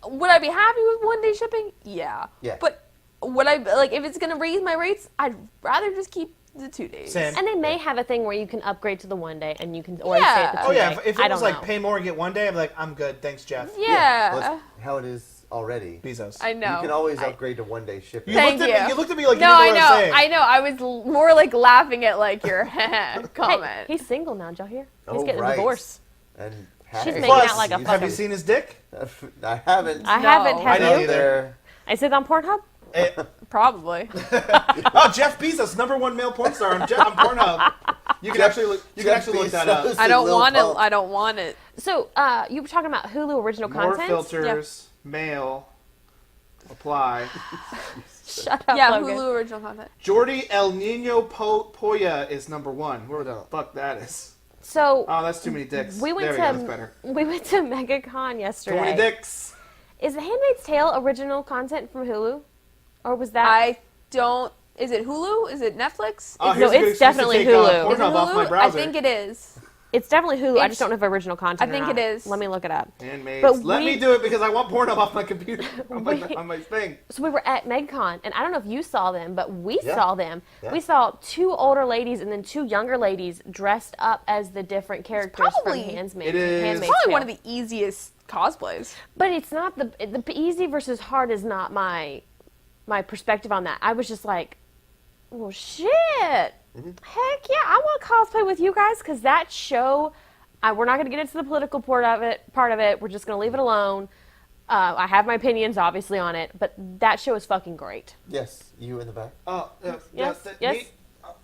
S4: Would I be happy with 1 day shipping? Yeah.
S2: Yeah.
S4: But would I if it's gonna raise my rates? I'd rather just keep the 2 days.
S1: Same.
S3: And they may have a thing where you can upgrade to the 1 day and you can or
S4: Yeah.
S3: stay at the 2
S1: Oh yeah,
S3: day.
S1: if
S3: I
S1: it was
S3: don't
S1: like
S3: know.
S1: pay more and get 1 day, I'm like, I'm good, thanks, Jeff.
S4: Yeah.
S2: Well, that's how it is already.
S1: Bezos.
S4: I know.
S2: You can always upgrade to 1 day shipping.
S1: You
S4: Thank
S1: looked at
S4: you.
S1: me. You looked at me like
S4: No,
S1: you
S4: I
S1: didn't know
S4: know.
S1: what I'm saying.
S4: I know. I was more like laughing at like your
S3: Hey,
S4: comment.
S3: he's single now, did y'all hear? He's
S2: Oh,
S3: getting
S2: right.
S3: a divorce.
S2: And
S3: She's
S2: hey,
S3: making
S1: Plus,
S3: out like a
S1: have
S3: fucking...
S1: you seen his dick?
S2: I haven't.
S3: I
S4: No.
S3: haven't,
S1: I
S3: have
S1: didn't
S3: you?
S1: either.
S2: There.
S3: Is it on Pornhub?
S4: Probably.
S1: Oh, Jeff Bezos, #1 male porn star on Pornhub. You can actually look. You can
S2: Jeff
S1: actually look that
S2: Bezos.
S1: up.
S4: I don't
S2: Lil
S4: want it.
S2: Pump.
S4: I don't want it.
S3: So, you were talking about Hulu original
S1: More
S3: content?
S1: filters, male, apply.
S3: Shut up,
S4: Yeah,
S3: Logan.
S4: Hulu original content.
S1: Jordi El Nino Poya is #1. Where the fuck that is?
S3: So,
S1: Oh, that's too many dicks.
S3: we went
S1: there we go. That's better.
S3: we went to MegaCon yesterday.
S1: Too many dicks.
S3: Is The Handmaid's Tale original content from Hulu? Or was that...
S4: I don't. Is it Hulu? Is it Netflix?
S1: Oh,
S3: No,
S1: here's a good
S3: it's
S1: excuse to
S3: definitely
S1: take,
S3: Hulu.
S4: Is it
S1: Pornhub off my
S4: Hulu? I
S1: browser.
S4: think it is.
S3: It's definitely Hulu. I just
S4: It's-
S3: don't know if original content
S4: I think
S3: or not.
S4: it is.
S3: Let me look it up.
S1: Handmaids.
S3: But
S1: Let me
S3: we-
S1: do it because I want Pornhub off my computer, on
S3: We-
S1: my thing.
S3: So we were at MegCon, and I don't know if you saw them, but we
S2: Yeah.
S3: saw them.
S2: Yeah.
S3: We saw 2 older ladies and then 2 younger ladies dressed up as the different characters
S4: probably-
S3: from
S1: It is-
S3: Handmaid's
S4: Probably
S3: Tale.
S4: one of the easiest cosplays.
S3: But it's not the easy versus hard is not my perspective on that. I was just like, well, shit.
S1: Mm-hmm.
S3: Heck yeah, I want to cosplay with you guys because that show. We're not going to get into the political part of it. We're just going to leave it alone. I have my opinions, obviously, on it, but that show is fucking great.
S2: Yes, you in the back.
S1: Oh,
S3: Yes,
S1: that-
S3: yes.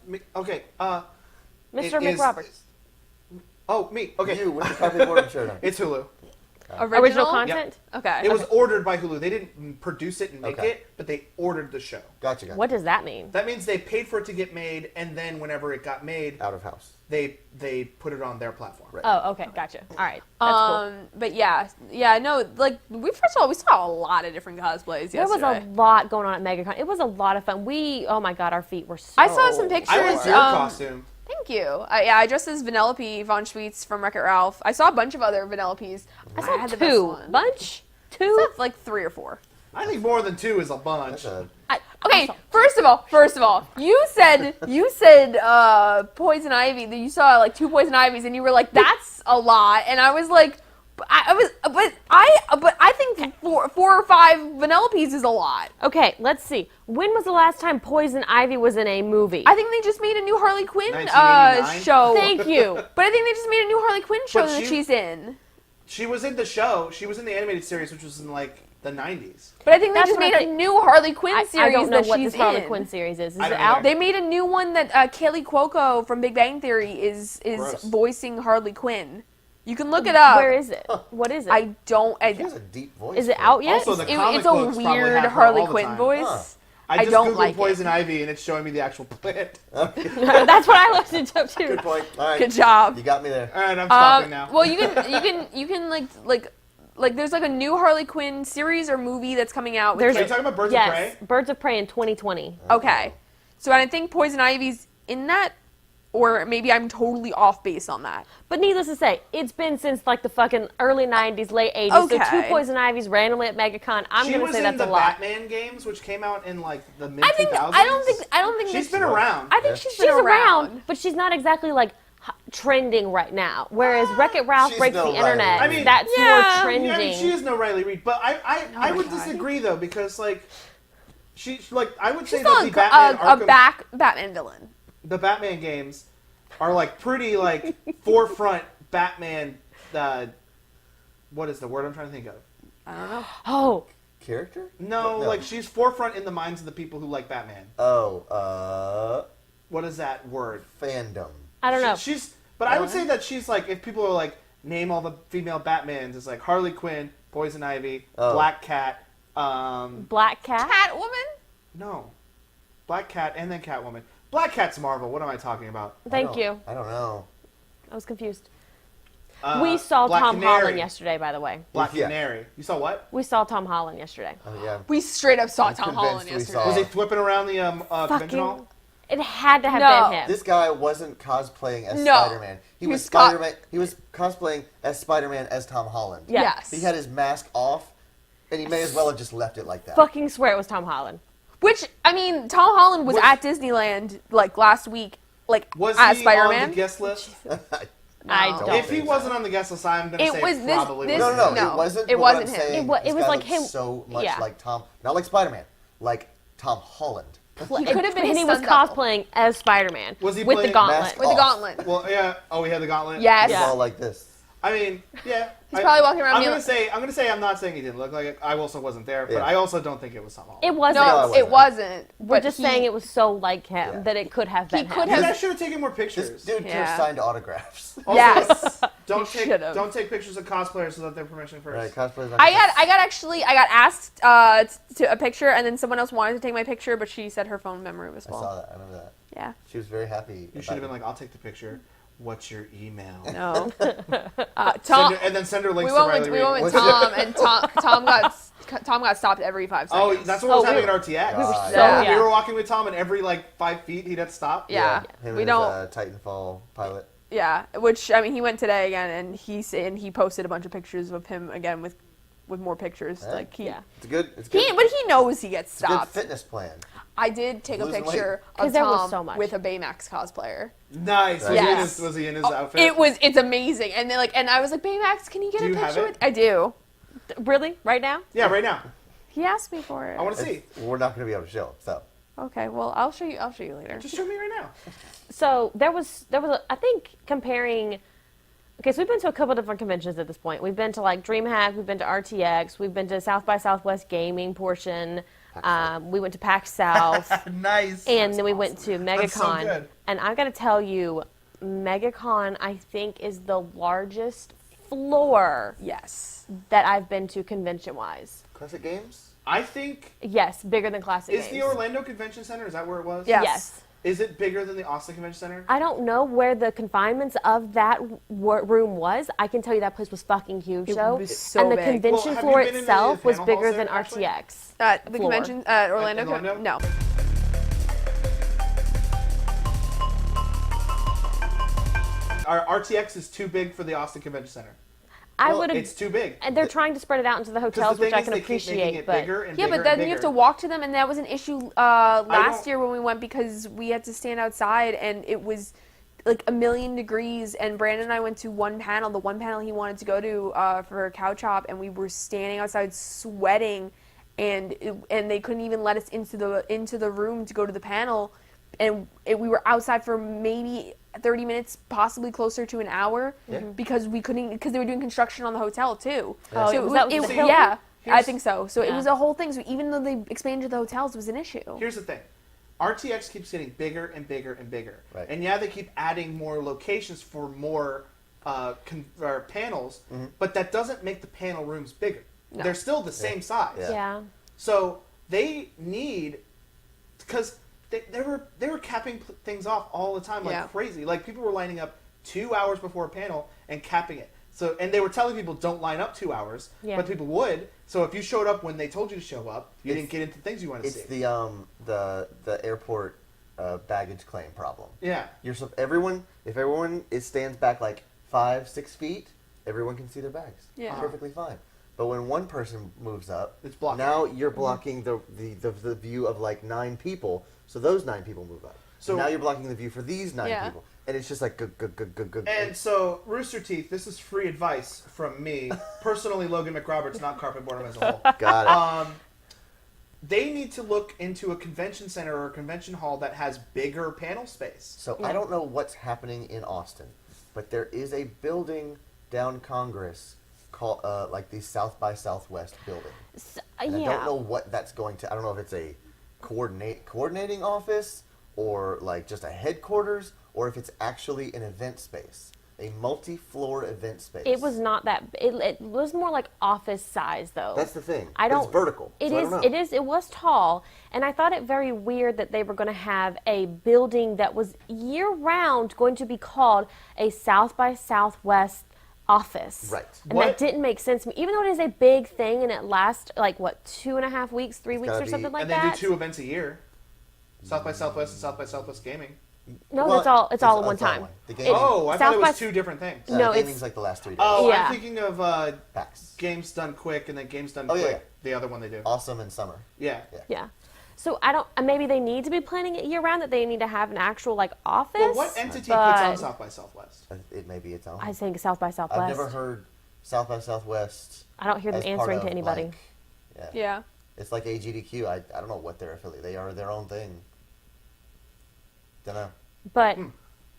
S1: Me, okay.
S3: Mr.
S1: It is-
S3: McRoberts.
S1: Oh, me. Okay.
S2: You with the Carpe Boredom shirt on.
S1: It's Hulu.
S3: Original content?
S4: Okay.
S1: It was ordered by Hulu. They didn't produce it and make
S2: Okay.
S1: it, but they ordered the show.
S2: Gotcha.
S3: What does that mean?
S1: That means they paid for it to get made, and then whenever it got made,
S2: Out of house.
S1: they put it on their platform.
S2: Right.
S3: Oh, okay, gotcha. All right, that's cool.
S4: But yeah, no, like we saw a lot of different cosplays
S3: There was
S4: yesterday.
S3: a lot going on at MegaCon. It was a lot of fun. Oh my god, our feet were so...
S4: I saw some pictures.
S1: I like your costume.
S4: Thank you. I dressed as Vanellope von Schweetz from Wreck-It Ralph. I saw a bunch of other Vanellopes.
S3: I saw
S4: had the best
S3: 2.
S4: one.
S3: Bunch?
S4: I
S3: 2?
S4: saw like 3 or 4.
S1: I think more than 2 is a bunch.
S2: That's a
S4: Okay, first of all, you said Poison Ivy. That you saw like 2 Poison Ivies, and you were like, "That's a lot." And I was like, but I think 4 or 5 Vanellopes is a lot.
S3: Okay, let's see. When was the last time Poison Ivy was in a movie?
S4: I think they just made a new Harley Quinn
S1: 1989?
S4: show.
S3: Thank you.
S4: But I think they just made a new Harley Quinn show
S1: But
S4: that she's in.
S1: She was in the show. She was in the animated series, which was in like the 90s.
S4: But I think they
S3: That's
S4: just
S3: what I
S4: made a
S3: think.
S4: new Harley Quinn
S3: I
S4: series
S3: don't know
S4: that
S3: what
S4: she's
S3: this Harley
S4: in.
S3: Quinn series is. Is
S1: I
S3: it
S1: don't
S3: out?
S1: either.
S4: They made a new one that Kaylee Cuoco from Big Bang Theory is
S1: Gross.
S4: voicing Harley Quinn. You can look it up.
S3: Where is it? What is it?
S4: I don't.
S2: She has a deep voice.
S3: Is it
S2: for
S3: out yet?
S1: Also, the comic
S4: It's a
S1: books probably
S4: weird
S1: have her
S4: Harley
S1: all the
S4: Quinn
S1: time.
S4: voice.
S2: Huh.
S1: I just
S4: don't
S1: googled
S4: like it.
S1: Poison Ivy, and it's showing me the actual plant.
S3: That's what I looked into too.
S2: Good point. All right.
S4: Good job.
S2: You got me there.
S1: All right, I'm stopping now.
S4: Well, you can like there's like a new Harley Quinn series or movie that's coming out. With
S1: Are you
S3: There's-
S1: talking about Birds of
S3: Yes,
S1: Prey?
S3: Birds of Prey in 2020.
S4: Okay. So I think Poison Ivy's in that, or maybe I'm totally off base on that.
S3: But needless to say, it's been since like the fucking early 90s, late 80s. So
S4: Okay.
S3: 2 Poison Ivies randomly at MegaCon. I'm
S1: She
S3: going to
S1: was
S3: say
S1: in
S3: that's
S1: the
S3: a lot.
S1: Batman games, which came out in like the mid 2000s.
S4: I don't think
S1: She's
S4: that-
S1: been around.
S4: I think
S2: Yeah.
S4: she's
S3: She's
S4: been
S3: around, but she's not exactly like trending right now. Whereas Wreck-It Ralph
S2: She's
S3: breaks
S2: no
S3: the internet.
S1: Riley. I mean,
S3: that's
S4: yeah.
S3: more trending.
S1: I mean, she is no Riley Reid, but I would
S4: God.
S1: disagree though because like I would say
S4: She's
S1: that
S4: not
S1: the Batman Arkham,
S4: Batman villain.
S1: the Batman games are like pretty like forefront Batman. What is the word I'm trying to think of?
S4: I don't know.
S3: Oh,
S2: Character?
S1: No,
S2: No.
S1: like she's forefront in the minds of the people who like Batman.
S2: Oh,
S1: What is that word?
S2: fandom.
S3: I don't know.
S1: But I would say that she's like, if people are like, name all the female Batmans, it's like Harley Quinn, Poison Ivy,
S2: Oh.
S1: Black Cat,
S3: Black Cat?
S4: Catwoman?
S1: no, Black Cat and then Catwoman. Black Cat's Marvel. What am I talking about?
S3: Thank you.
S2: I don't know.
S3: I was confused. We saw
S1: Black
S3: Tom
S1: Canary.
S3: Holland yesterday, by the way.
S1: Black
S2: Yeah.
S1: Canary. You saw what?
S3: We saw Tom Holland yesterday.
S2: Oh yeah.
S4: We straight up saw
S2: I'm
S4: Tom
S2: convinced
S4: Holland
S2: we
S4: yesterday.
S2: saw-
S1: Was he flipping around the convention hall?
S3: Fucking, it had to have
S4: No.
S3: been him.
S2: This guy wasn't cosplaying as
S4: No.
S2: Spider-Man. He was
S4: was co-
S2: Spider-Man. He was cosplaying as Spider-Man as Tom Holland.
S3: Yeah.
S4: Yes.
S2: He had his mask off, and he may as well have just left it like that.
S3: Fucking swear it was Tom Holland.
S4: Which, I mean, Tom Holland was at Disneyland, like, last week, like,
S1: Was
S4: as
S1: he
S4: Spider-Man.
S1: on the guest list?
S3: I don't.
S1: If he wasn't on the guest list, I'm gonna
S4: It
S1: say
S4: was this-
S1: probably
S4: this-
S1: wasn't.
S2: No,
S4: No,
S2: it wasn't.
S4: it
S2: but what
S4: wasn't
S2: I'm
S4: him.
S2: saying,
S3: It
S2: this
S3: was
S2: guy
S3: like
S2: looks
S3: him-
S2: so much
S3: yeah.
S2: like Tom, not like Spider-Man, like Tom Holland.
S4: He could have been
S3: And
S4: his
S3: he was
S4: stunt double.
S3: cosplaying as Spider-Man.
S1: Was he
S3: with the
S1: playing
S3: gauntlet?
S2: mask
S4: With the
S2: off?
S4: gauntlet.
S1: Well, yeah. Oh, he had the gauntlet.
S4: Yes.
S2: He's
S3: Yeah.
S2: all like this.
S1: I mean, yeah.
S4: He's probably walking around
S1: I'm
S4: being
S1: gonna
S4: like-
S1: say I'm not saying he didn't look like it. I also wasn't there, but
S2: Yeah.
S1: I also don't think it was Tom Holland.
S3: It wasn't.
S2: No,
S4: No, it wasn't.
S3: We're
S4: But
S3: just
S4: he-
S3: saying it was so like him
S2: Yeah.
S3: that it could have been
S4: could
S3: him.
S1: You
S4: have-
S1: guys should have taken more
S2: This
S1: pictures.
S2: dude could
S4: Yeah.
S2: have signed autographs.
S1: Also,
S4: Yes.
S1: Don't
S4: He
S1: take
S4: should've.
S1: don't take pictures of cosplayers without their permission first.
S2: Right, cosplay's not
S4: I got asked to a picture, and then someone else wanted to take my picture, but she said her phone memory was
S2: I
S4: full.
S2: saw that. I remember that.
S4: Yeah.
S2: She was very happy.
S1: You should have been like, I'll take the picture. What's your email?
S4: No.
S1: Send
S4: Tom.
S1: her, and then send her links
S4: We
S1: to
S4: went
S1: Riley
S4: with
S1: Reid.
S4: we went with Tom, and Tom got stopped every 5
S1: Oh,
S4: seconds.
S1: that's what was
S3: Oh,
S1: happening
S3: we
S1: at RTX.
S2: We were
S3: so-
S1: Yeah.
S3: yeah.
S1: We were walking with Tom, and every like 5 feet, he'd have to stop.
S4: Yeah.
S2: Him
S4: We
S2: and
S4: don't.
S2: his Titanfall pilot.
S4: Yeah, which I mean, he went today again, and he posted a bunch of pictures of him again with more pictures.
S2: Hey.
S4: Like he,
S3: Yeah.
S2: It's good. It's good.
S4: but he knows he gets
S2: It's a good
S4: stopped.
S2: fitness plan.
S4: I did take a
S2: Losing
S4: picture
S2: weight.'Cause
S4: of
S3: there was
S4: Tom
S3: so much.
S4: with a Baymax cosplayer.
S1: Nice.
S2: Right.
S4: Yes.
S1: Was he in his outfit?
S4: It's amazing, and and I was like, Baymax, can you get
S1: Do
S4: a
S1: you have
S4: picture
S1: it?
S4: with? I do.
S3: Really? Right now?
S1: Yeah, right now.
S4: He asked me for it.
S1: I want to see.
S2: We're not going to be able to show. So
S4: Okay, well, I'll show you later.
S1: Just show me right now.
S3: So there was I think comparing. Okay, so we've been to a couple different conventions at this point. We've been to like DreamHack, we've been to RTX, we've been to South by Southwest gaming portion. We went to PAX South,
S1: Nice.
S3: and then we went to
S1: That's so
S3: MegaCon.
S1: good.
S3: And I got to tell you, MegaCon I think is the largest floor
S4: Yes.
S3: that I've been to convention-wise.
S2: Classic Games.
S1: I think
S3: Yes, bigger than Classic
S1: is
S3: Games.
S1: the Orlando Convention Center? Is that where it was?
S4: Yeah.
S3: Yes.
S1: Is it bigger than the Austin Convention Center?
S3: I don't know where the confinements of that room was. I can tell you that place was fucking huge,
S4: It
S3: though.
S4: was so
S3: and the
S4: big.
S3: convention
S1: Well, have you
S3: floor
S1: been in any of the
S3: itself was
S1: panel
S3: bigger
S1: halls
S3: than
S1: there, Ashley?
S3: RTX.
S4: At the
S3: floor.
S4: convention at Orlando.
S1: In Orlando?
S4: No.
S1: Our RTX is too big for the Austin Convention Center.
S3: I
S2: Well,
S3: would have.
S1: It's too big.
S3: And they're trying to spread it out into the hotels,
S1: the
S3: which
S1: thing
S3: I
S1: is
S3: can
S1: they keep making
S3: appreciate.
S1: it
S3: But
S1: bigger and
S4: Yeah,
S1: bigger
S4: but then
S1: and
S4: you have
S1: bigger.
S4: to walk to them, and that was an issue
S1: don't-
S4: last year when we went because we had to stand outside, and it was like 1,000,000 degrees. And Brandon and I went to one panel, the one panel he wanted to go to for Cow Chop, and we were standing outside sweating, and they couldn't even let us into the room to go to the panel, and we were outside for maybe 30 minutes, possibly closer to an hour,
S2: Yeah.
S4: because they were doing construction on the hotel too.
S3: Oh,
S4: So
S3: was that the Hilton?
S4: yeah. I
S1: Here's-
S4: think so. So it
S3: Yeah.
S4: was a whole thing. So even though they expanded the hotels, it was an issue.
S1: Here's the thing. RTX keeps getting bigger and bigger and bigger.
S2: Right.
S1: And yeah, they keep adding more locations for more panels, but that doesn't make the panel rooms bigger.
S4: No.
S1: They're still the same size.
S2: Yeah.
S3: yeah.
S1: So they need, because they were capping things off all the time like
S4: Yeah.
S1: crazy. Like people were lining up 2 hours before a panel and capping it. So and they were telling people don't line up 2 hours,
S3: Yeah.
S1: but people would. So if you showed up when they told you to show up, you
S2: It's-
S1: didn't get into things you wanted to
S2: It's
S1: see.
S2: the airport baggage claim problem.
S1: Yeah.
S2: If everyone stands back like 5-6 feet, everyone can see their bags.
S4: Yeah.
S2: Perfectly fine. But when one person moves up,
S1: It's blocking.
S2: now you're blocking the view of like 9 people. So those 9 people move up. So
S1: So-
S2: now you're blocking the view for these 9
S4: Yeah.
S2: people, and it's just like good.
S1: And so, Rooster Teeth, this is free advice from me. Personally, Logan McRoberts, not Carpe Boredom as a whole.
S2: Got it.
S1: They need to look into a convention center or a convention hall that has bigger panel space.
S2: So I don't know what's happening in Austin, but there is a building down Congress called like the South by Southwest building. And I don't know what that's going to. I don't know if it's a coordinating office or like just a headquarters, or if it's actually an event space, a multi-floor event space.
S3: It was not that. It was more like office size, though.
S2: That's the thing.
S3: I
S2: But
S3: don't.
S2: It's vertical.
S3: It
S2: so I
S3: is.
S2: don't know.
S3: It is. It was tall, and I thought it very weird that they were going to have a building that was year-round going to be called a South by Southwest office.
S2: Right.
S3: And
S1: What?
S3: that didn't make sense to me, even though it is a big thing and it lasts like what 2.5 weeks, 3 weeks,
S2: gotta
S3: or
S2: be-
S3: something like
S1: And they
S3: that.
S1: do 2 events a year. South by Southwest and South by Southwest Gaming.
S3: No,
S2: Well,
S3: that's all. It's all at one
S2: it's all
S3: time.
S2: The gaming,
S1: Oh, I
S3: South
S1: thought it
S3: by
S1: was 2 different things.
S3: No, it's-
S2: gaming's like the last 3 days.
S1: Oh,
S3: Yeah.
S1: I'm thinking of
S2: PAX.
S1: Games Done Quick and then Games Done
S2: Oh, yeah,
S1: Quick,
S2: yeah.
S1: the other one they do.
S2: Awesome in summer.
S1: Yeah.
S3: Yeah. So I don't. Maybe they need to be planning it year round. That they need to have an actual like office.
S1: Well, what entity puts on South by Southwest?
S2: It may be its own.
S3: I think South by Southwest.
S2: I've never heard South by Southwest.
S3: I don't hear them
S2: as part
S3: answering
S2: of,
S3: to anybody.
S2: Like,
S4: Yeah.
S2: It's like AGDQ. I don't know what their affiliate. They are their own thing. Don't know.
S3: But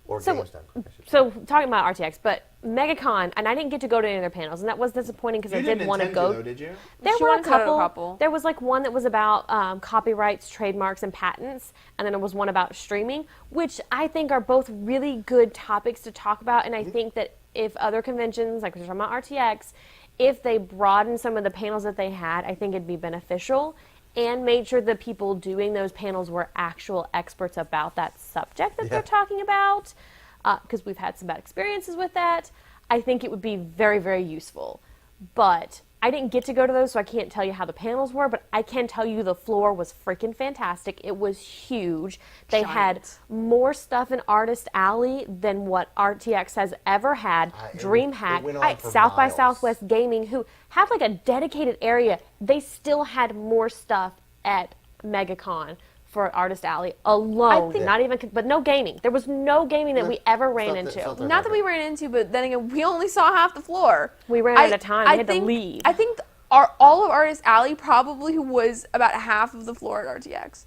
S2: Or
S3: So-
S2: GameStop. I should say.
S3: so talking about RTX, but MegaCon, and I didn't get to go to any of their panels, and that was disappointing because
S1: You
S3: I
S1: didn't
S3: did want to
S1: intend
S3: go.
S1: though, did you?
S3: There
S4: She
S3: were a
S4: wanted to go to a
S3: couple.
S4: couple.
S3: There was like one that was about copyrights, trademarks, and patents, and then there was one about streaming, which I think are both really good topics to talk about. And I think that if other conventions, like we're talking about RTX, if they broaden some of the panels that they had, I think it'd be beneficial. And made sure the people doing those panels were actual experts about that subject that they're talking about, because we've had some bad experiences with that. I think it would be very, very useful. But I didn't get to go to those, so I can't tell you how the panels were, but I can tell you the floor was freaking fantastic. It was huge. They had
S4: Giant.
S3: more stuff in Artist Alley than what RTX has ever had.
S2: It
S3: DreamHack,
S2: went on for
S3: South by
S2: miles.
S3: Southwest Gaming, who have like a dedicated area, they still had more stuff at MegaCon for Artist Alley alone.
S4: I think-
S3: Not even, but no gaming. There was no gaming that we ever ran
S2: It's not
S3: into.
S2: that-
S4: Not that we ran into, but then again, we only saw half the floor.
S3: We ran out of time. We had to
S4: think,
S3: leave.
S4: I think all of Artist Alley probably was about half of the floor at RTX.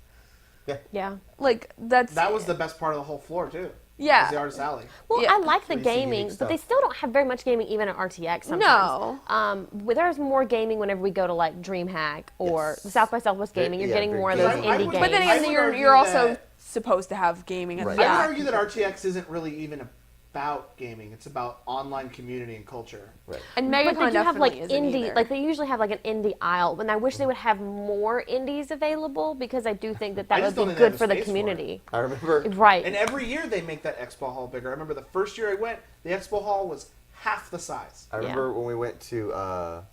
S3: Yeah.
S4: Like
S1: That was the best part of the whole floor too.
S4: Yeah.
S1: Was the Artist Alley.
S3: Well,
S4: Yeah.
S3: I like the
S2: 3C
S3: gaming,
S2: unique
S3: but they
S2: stuff.
S3: still don't have very much gaming even at RTX sometimes.
S4: No.
S3: There's more gaming whenever we go to like DreamHack or
S2: Yes.
S3: South by Southwest Gaming. You're
S2: Yeah,
S3: getting
S2: very
S3: more of those
S2: gaming.
S1: I
S3: indie
S1: would-
S3: games.
S4: But then
S1: I
S4: again,
S1: would
S4: you're
S1: argue
S4: also
S1: that-
S4: supposed to have gaming at
S2: Right.
S4: the
S1: I would
S4: back.
S1: argue that RTX isn't really even about gaming. It's about online community and culture.
S2: Right.
S4: And
S3: But
S4: MegaCon
S3: they do have like
S4: definitely isn't
S3: indie,
S4: either.
S3: like they usually have like an indie aisle, and I wish they would have more indies available because I do think that
S1: I
S3: that
S1: just
S3: would
S1: don't
S3: be
S1: think they have
S3: good
S1: the
S3: for the
S1: space for it.
S3: community.
S2: I remember.
S3: Right.
S1: And every year they make that expo hall bigger. I remember the first year I went, the expo hall was half the size.
S2: I remember when we went to was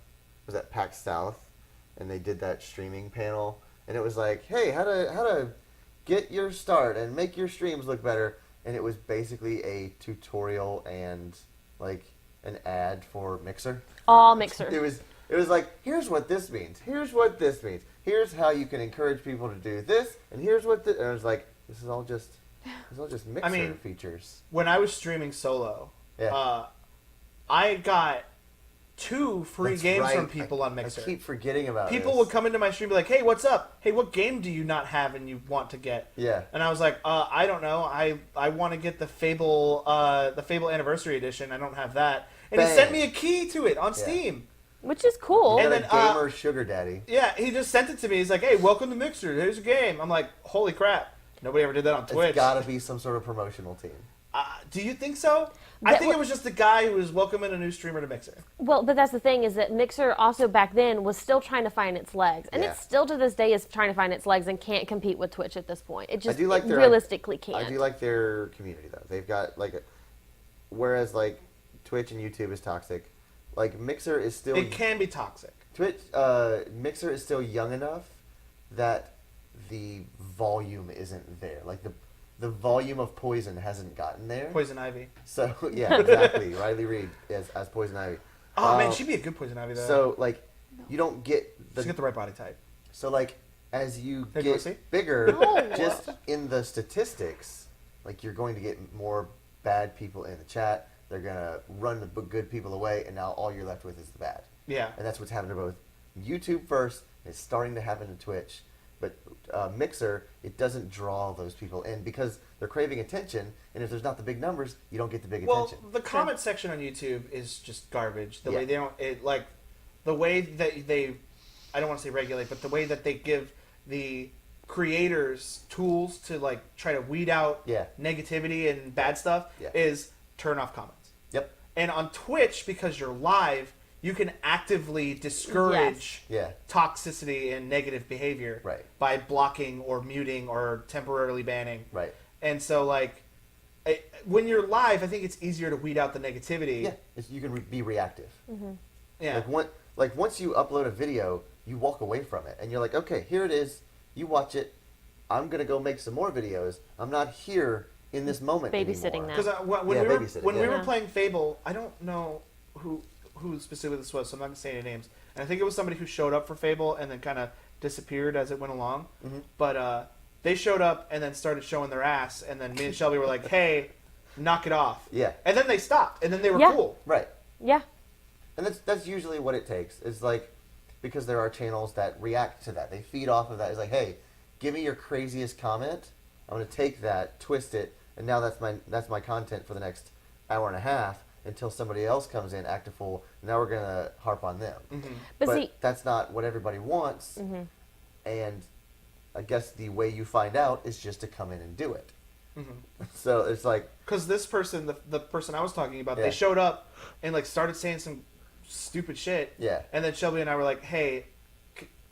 S2: that PAX South, and they did that streaming panel, and it was like, hey, how to get your start and make your streams look better, and it was basically a tutorial and like an ad for Mixer.
S3: All Mixer.
S2: It was like, here's what this means. Here's what this means. Here's how you can encourage people to do this, and here's what and I was like, this is all just Mixer features.
S1: When I was streaming solo,
S2: Yeah.
S1: I got 2 free
S2: That's
S1: games
S2: right.
S1: from people on Mixer.
S2: I keep forgetting about
S1: People
S2: this.
S1: would come into my stream and be like, hey, what's up? Hey, what game do you not have and you want to get?
S2: Yeah.
S1: And I was like, I don't know. I want to get the Fable Anniversary Edition. I don't have that. And he
S2: Bang.
S1: sent me a key to it on Steam.
S3: Which is cool.
S1: And
S2: Got
S1: then,
S2: a gamer sugar daddy.
S1: Yeah, he just sent it to me. He's like, hey, welcome to Mixer. Here's a game. I'm like, holy crap. Nobody ever did that on Twitch.
S2: It's got to be some sort of promotional team.
S1: Do you think so? I
S3: That
S1: think it
S3: wa-
S1: was just the guy who was welcoming a new streamer to Mixer.
S3: Well, but that's the thing is that Mixer also back then was still trying to find its legs, and
S2: Yeah.
S3: it still to this day is trying to find its legs and can't compete with Twitch at this point. It just
S2: do like
S3: it
S2: their-
S3: realistically can't.
S2: I do like their community though. They've got like, whereas like Twitch and YouTube is toxic, like Mixer is still
S1: It can be toxic.
S2: Twitch. Mixer is still young enough that the volume isn't there. Like the volume of poison hasn't gotten there.
S1: Poison Ivy.
S2: So yeah, exactly. Riley Reid as Poison Ivy.
S1: Oh, man, she'd be a good Poison Ivy, though.
S2: So like, you don't get
S1: She's got the right body type.
S2: So like, as you
S1: Hey, do you wanna see?
S2: get bigger,
S3: No.
S2: just in the statistics, like you're going to get more bad people in the chat. They're gonna run the good people away, and now all you're left with is the bad.
S1: Yeah.
S2: And that's what's happened to both YouTube first. It's starting to happen to Twitch, but Mixer, it doesn't draw those people in because they're craving attention. And if there's not the big numbers, you don't get the big
S1: Well,
S2: attention.
S1: the comment section on YouTube is just garbage. The
S2: Yeah.
S1: way they don't, the way that they, I don't want to say regulate, but the way that they give the creators tools to like try to weed out
S2: Yeah.
S1: negativity and bad stuff
S2: Yeah.
S1: is turn off comments.
S2: Yep.
S1: And on Twitch, because you're live, you can actively discourage
S2: Yeah.
S1: toxicity and negative behavior
S2: Right.
S1: by blocking or muting or temporarily banning.
S2: Right.
S1: And so, like, when you're live, I think it's easier to weed out the negativity.
S2: Yeah. You can be reactive.
S1: Yeah.
S2: Like once you upload a video, you walk away from it, and you're like, okay, here it is. You watch it. I'm gonna go make some more videos. I'm not here in this moment
S3: Babysitting
S2: anymore.
S3: that.
S1: Because when
S2: Yeah,
S1: we were
S2: babysitting,
S1: when we
S2: yeah.
S1: were playing Fable, I don't know who specifically this was, so I'm not gonna say any names. And I think it was somebody who showed up for Fable and then kind of disappeared as it went along.
S2: Mhm.
S1: But they showed up and then started showing their ass, and then me and Shelby were like, "Hey, knock it off."
S2: Yeah.
S1: And then they stopped, and then they were
S3: Yeah.
S1: cool.
S2: Right.
S3: Yeah.
S2: And that's usually what it takes. It's like, because there are channels that react to that. They feed off of that. It's like, hey, give me your craziest comment. I'm going to take that, twist it, and now that's my content for the next hour and a half until somebody else comes in, act a fool. Now we're going to harp on them.
S1: Mm-hmm.
S3: But
S2: But
S3: see,
S2: that's not what everybody wants. And I guess the way you find out is just to come in and do it. So it's like,
S1: Because this person, the person I was talking about,
S2: Yeah.
S1: they showed up and like started saying some stupid shit.
S2: Yeah.
S1: And then Shelby and I were like, "Hey,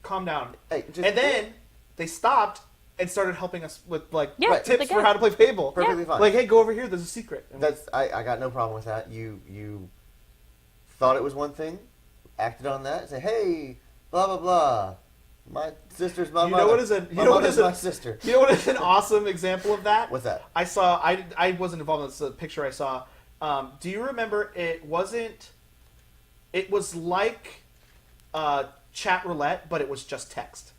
S1: calm down."
S2: hey, just
S1: And then they stopped and started helping us with like
S3: Yeah,
S2: Right.
S1: tips
S3: they
S1: for
S3: can.
S1: how to play Fable.
S2: perfectly fine.
S1: Like, hey, go over here. There's a secret. And
S2: That's I got no problem with that. You thought it was one thing, acted on that, say, hey, blah blah blah. My sister's my
S1: You
S2: mother.
S1: know what is a- you
S2: my
S1: know what
S2: mother's
S1: is a-
S2: my sister.
S1: You know what is an awesome example of that?
S2: What's that?
S1: I saw. I wasn't involved in this. Picture I saw. Do you remember? It wasn't. It was like chat roulette, but it was just text.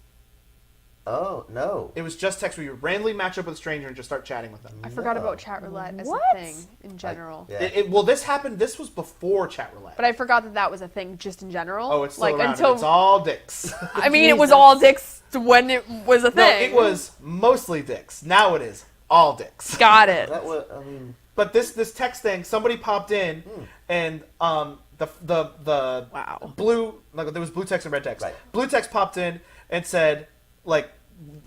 S2: Oh no.
S1: It was just text where you randomly match up with a stranger and just start chatting with them.
S4: I forgot
S2: No.
S4: about chat roulette as
S3: What?
S4: a thing in general.
S2: Yeah.
S1: Well, this happened. This was before chat roulette.
S4: But I forgot that was a thing just in general.
S1: Oh, it's still
S4: like
S1: around.
S4: until
S1: It's all dicks.
S4: I mean, it was all dicks when it was a
S1: No,
S4: thing.
S1: it was mostly dicks. Now it is all dicks.
S4: Got it.
S2: That was, I mean,
S1: But this text thing, somebody popped in, and the
S4: Wow.
S1: blue, like there was blue text and red text.
S2: Right.
S1: Blue text popped in and said, like,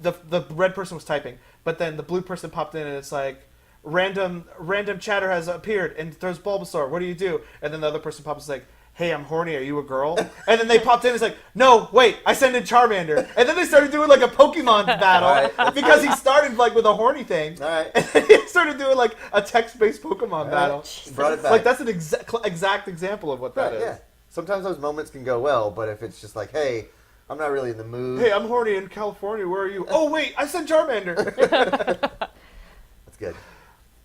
S1: the red person was typing, but then the blue person popped in and it's like, random chatter has appeared and throws Bulbasaur. What do you do? And then the other person pops like, hey, I'm horny. Are you a girl? And then they popped in. It's like, no, wait, I sent in Charmander. And then they started doing like a Pokemon battle
S2: Alright.
S1: because he started like with a horny thing.
S2: all right.
S1: And then he started doing like a text-based Pokemon battle.
S2: Brought it back.
S1: Like that's an exact example of what that
S2: Right,
S1: is.
S2: yeah. Sometimes those moments can go well, but if it's just like, hey, I'm not really in the mood.
S1: Hey, I'm horny in California. Where are you? Oh wait, I sent Charmander.
S2: That's good.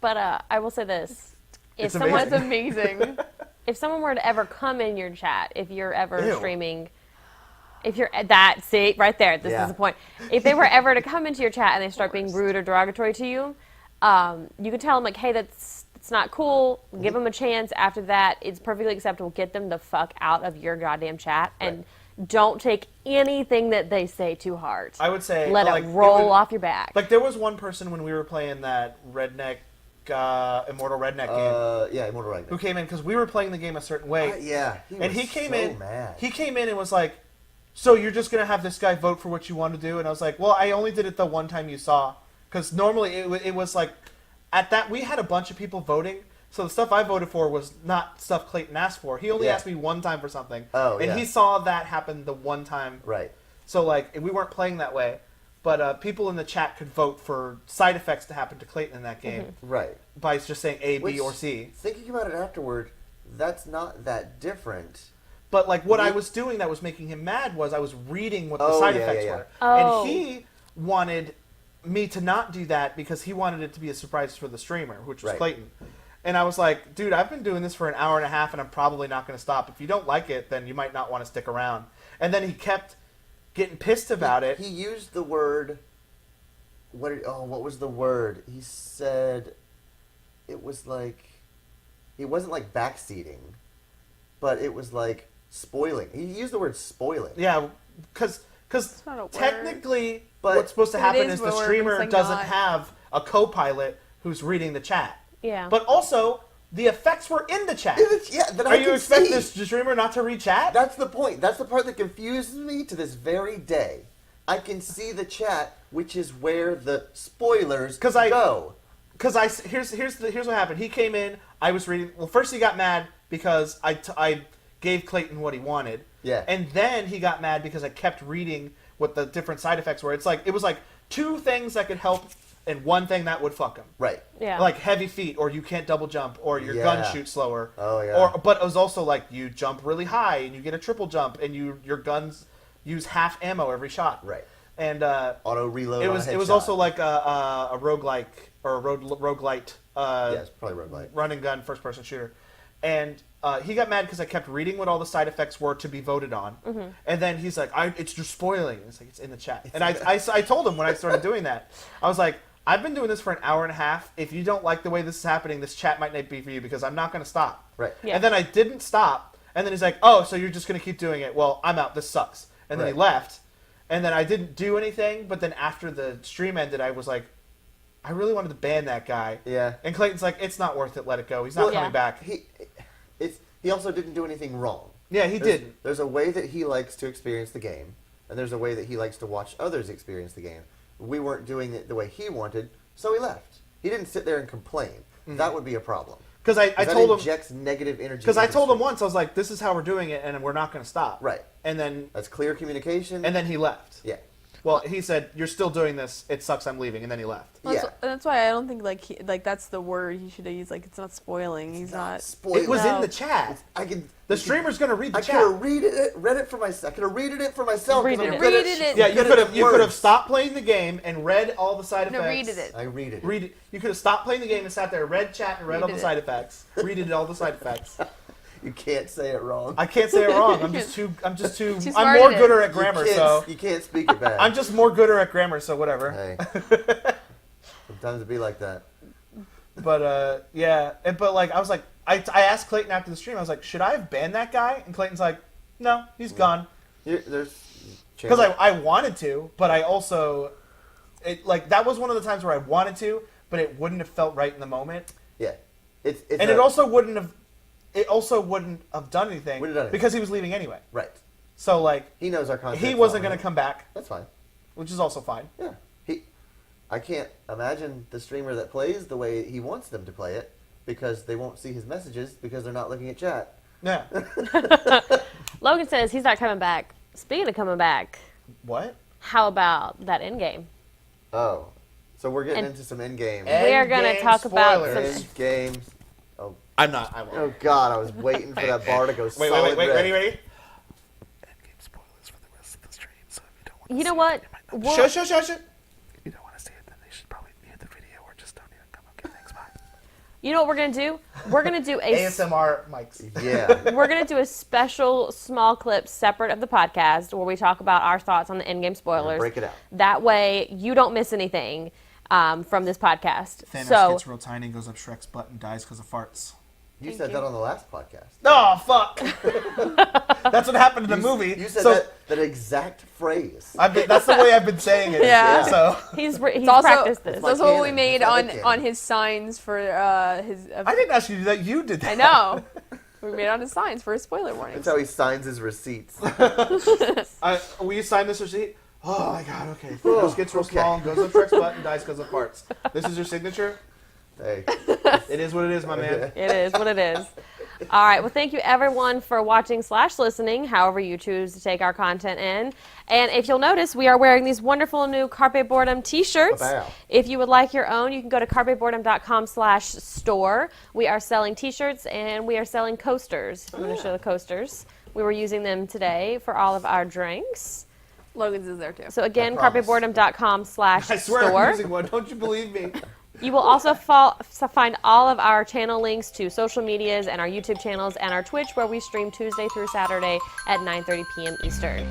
S3: but I will say this: if
S1: It's
S3: someone
S4: That's amazing.
S3: if someone were to ever come in your chat, if you're ever
S1: Ew.
S3: streaming, if you're that, see right there, this
S2: Yeah.
S3: is the point. If they were ever to come into your chat and they start being rude or derogatory to you, you can tell them like, hey, that's not cool. Give them a chance. After that, it's perfectly acceptable. Get them the fuck out of your goddamn chat and don't take anything that they say too hard.
S1: I would say
S3: Let
S1: like,
S3: it roll
S1: would-
S3: off your back.
S1: Like there was one person when we were playing that redneck, Immortal Redneck game,
S2: Yeah, Immortal Redneck.
S1: who came in because we were playing the game a certain way.
S2: Yeah,
S1: And
S2: was
S1: he came
S2: so
S1: in.
S2: Mad.
S1: He came in and was like, "So you're just gonna have this guy vote for what you want to do?" And I was like, "Well, I only did it the one time you saw, because normally it was like, at that we had a bunch of people voting, so the stuff I voted for was not stuff Clayton asked for. He only
S2: Yeah.
S1: asked me one time for something,
S2: Oh,
S1: and
S2: yeah.
S1: he saw that happen the one time.
S2: Right.
S1: So like we weren't playing that way, but people in the chat could vote for side effects to happen to Clayton in that game
S2: Right.
S1: by just saying A, B,
S2: Which,
S1: or C.
S2: Thinking about it afterward, that's not that different.
S1: But like what I
S2: We-
S1: was doing that was making him mad was I was reading what the
S2: Oh,
S1: side
S2: yeah,
S1: effects
S2: yeah, yeah.
S1: were,
S3: Oh.
S1: and he wanted me to not do that because he wanted it to be a surprise for the streamer, which was
S2: Right.
S1: Clayton. And I was like, dude, I've been doing this for an hour and a half, and I'm probably not going to stop. If you don't like it, then you might not want to stick around. And then he kept getting pissed about it.
S2: He used the word. What was the word? He said it was like. It wasn't like backseating, but it was like spoiling. He used the word spoiling.
S1: Yeah, because
S4: not a word.
S1: technically,
S2: But
S1: what's supposed to
S4: it
S1: happen
S4: is
S1: is
S4: a
S1: the
S4: word, but
S1: streamer
S4: it's, like,
S1: doesn't
S4: not.
S1: have a co-pilot who's reading the chat.
S3: Yeah.
S1: But also, the effects were in the chat.
S2: Yeah, that
S1: Are
S2: I
S1: you
S2: can
S1: expect
S2: see.
S1: this streamer not to read chat?
S2: That's the point. That's the part that confuses me to this very day. I can see the chat, which is where the spoilers
S1: 'Cause I-
S2: go.
S1: Because here's what happened. He came in. I was reading. Well, first he got mad because I gave Clayton what he wanted.
S2: Yeah.
S1: And then he got mad because I kept reading what the different side effects were. It was like two things that could help and one thing that would fuck him.
S2: Right.
S3: Yeah.
S1: Like heavy feet, or you can't double jump, or your
S2: Yeah.
S1: gun shoots slower.
S2: Oh, yeah.
S1: But it was also like you jump really high and you get a triple jump, and your guns use half ammo every shot.
S2: Right.
S1: And
S2: Auto reload.
S1: it
S2: on
S1: was
S2: a
S1: it was
S2: headshot.
S1: also like a roguelike or a roguelite
S2: Yeah, it's probably roguelite.
S1: run and gun first person shooter. and he got mad because I kept reading what all the side effects were to be voted on, and then he's like, "It's just spoiling." It's like it's in the chat, and I told him when I started doing that, I was like, "I've been doing this for an hour and a half. If you don't like the way this is happening, this chat might not be for you because I'm not going to stop."
S2: Right.
S3: Yeah.
S1: And then I didn't stop, and then he's like, "Oh, so you're just going to keep doing it? Well, I'm out. This sucks." And then he
S2: Right.
S1: left, and then I didn't do anything. But then after the stream ended, I was like, I really wanted to ban that guy.
S2: Yeah.
S1: And Clayton's like, it's not worth it. Let it go. He's not
S3: Well,
S1: coming
S3: yeah.
S1: back.
S2: He also didn't do anything wrong.
S1: Yeah, he didn't.
S2: There's a way that he likes to experience the game, and there's a way that he likes to watch others experience the game. We weren't doing it the way he wanted, so he left. He didn't sit there and complain. That would be a problem.
S1: Because I told him.
S2: Injects negative energy.
S1: Because I
S2: into
S1: told him
S2: stream.
S1: once, I was like, this is how we're doing it, and we're not going to stop.
S2: Right.
S1: And then
S2: That's clear communication.
S1: he left.
S2: Yeah.
S1: Well, he said, "You're still doing this. It sucks. I'm leaving." And then he left.
S2: Yeah.
S4: That's why I don't think that's the word he should have used. Like, it's not spoiling. He's not.
S2: Spoiling.
S1: It was
S3: No.
S1: in the chat. The streamer's going to read the
S2: I
S1: chat.
S2: could have read it for myself. I could have read it for myself. 'cause
S3: Read
S2: I'm
S3: it.
S2: good at-
S4: Read it.
S1: Yeah,
S2: good
S1: you
S2: at
S1: could have
S2: words.
S1: stopped playing the game and read all the side effects.
S4: No, read it.
S2: I read it.
S1: Read it. You could have stopped playing the game and sat there, read chat, and read all the
S4: Read it.
S1: side effects. Read all the side effects.
S2: You can't say it wrong.
S1: I can't say it wrong. I'm just too. I'm
S4: Too
S1: I'm
S4: smart
S1: more
S4: at it.
S1: gooder at grammar, so
S2: You can't speak it back.
S1: I'm just more gooder at grammar, so whatever.
S2: Hey. Sometimes it be like that.
S1: But yeah. But like, I was like, I asked Clayton after the stream. I was like, should I have banned that guy? And Clayton's like, no, he's gone.
S2: There's
S1: Because I wanted to, but I also, that was one of the times where I wanted to, but it wouldn't have felt right in the moment,
S2: yeah. It's
S1: and it also wouldn't have done anything
S2: Wouldn't have done anything.
S1: because he was leaving anyway.
S2: right.
S1: So like,
S2: He knows our content.
S1: he wasn't going to come back,
S2: That's fine.
S1: which is also fine.
S2: Yeah. I can't imagine the streamer that plays the way he wants them to play it because they won't see his messages because they're not looking at chat.
S1: Yeah.
S3: Logan says he's not coming back. Speaking of coming back,
S1: What?
S3: how about that end game?
S2: Oh. So we're getting
S3: And-
S2: into some end game.
S3: We are gonna
S1: End-game
S3: talk about
S1: spoilers.
S3: some-
S2: End games. Oh,
S1: I'm not. I won't.
S2: oh God! I was waiting for that bar to go
S1: Wait,
S2: solid red.
S1: ready?
S5: Endgame spoilers for the rest of the stream, so if you don't want to
S3: You know
S5: see
S3: what?
S5: it, you might not.
S3: We'll-
S1: Shush.
S5: If you don't want to see it, then they should probably mute the video or just don't even come. Okay, thanks, bye.
S3: You know what we're gonna do? We're gonna do a
S1: ASMR mics.
S2: Yeah.
S3: we're gonna do a special small clip separate of the podcast where we talk about our thoughts on the endgame spoilers.
S2: Break it out.
S3: That way you don't miss anything from this podcast.
S1: Thanos
S3: so
S1: gets real tiny, goes up Shrek's butt, and dies because of farts.
S2: You
S4: Thank
S2: said
S4: you.
S2: that on the last podcast.
S1: Oh fuck! That's what happened in the movie.
S2: You said
S1: so
S2: that exact phrase.
S1: that's the way I've been saying it.
S4: Yeah.
S1: So
S3: he's
S4: It's also,
S3: practiced this.
S4: it's
S2: my
S4: also what we
S2: canon.
S4: made
S2: It's my
S4: on
S2: canon.
S4: his signs for his.
S1: I didn't ask you to do that. You did that.
S4: I know. We made on his signs for his spoiler warnings.
S2: That's how he signs his receipts.
S1: Will you sign this receipt? Oh my god. Okay. Thanos gets real
S2: okay.
S1: small, goes up Shrek's butt, and dies because of farts. This is your signature.
S2: Hey.
S1: It is what it is, my man.
S3: It is what it is. All right. Well, thank you everyone for watching / listening, however you choose to take our content in. And if you'll notice, we are wearing these wonderful new Carpe Boredom t-shirts.
S2: Wow.
S3: If you would like your own, you can go to carpeboredom.com/store. We are selling t-shirts and we are selling coasters. I'm going to show the coasters. We were using them today for all of our drinks.
S4: Logan's is there too.
S3: So again,
S2: I promise.
S3: carpeboredom.com/store.
S1: I swear I'm using one. Don't you believe me?
S3: You will also find all of our channel links to social medias and our YouTube channels and our Twitch, where we stream Tuesday through Saturday at 9:30 p.m. Eastern.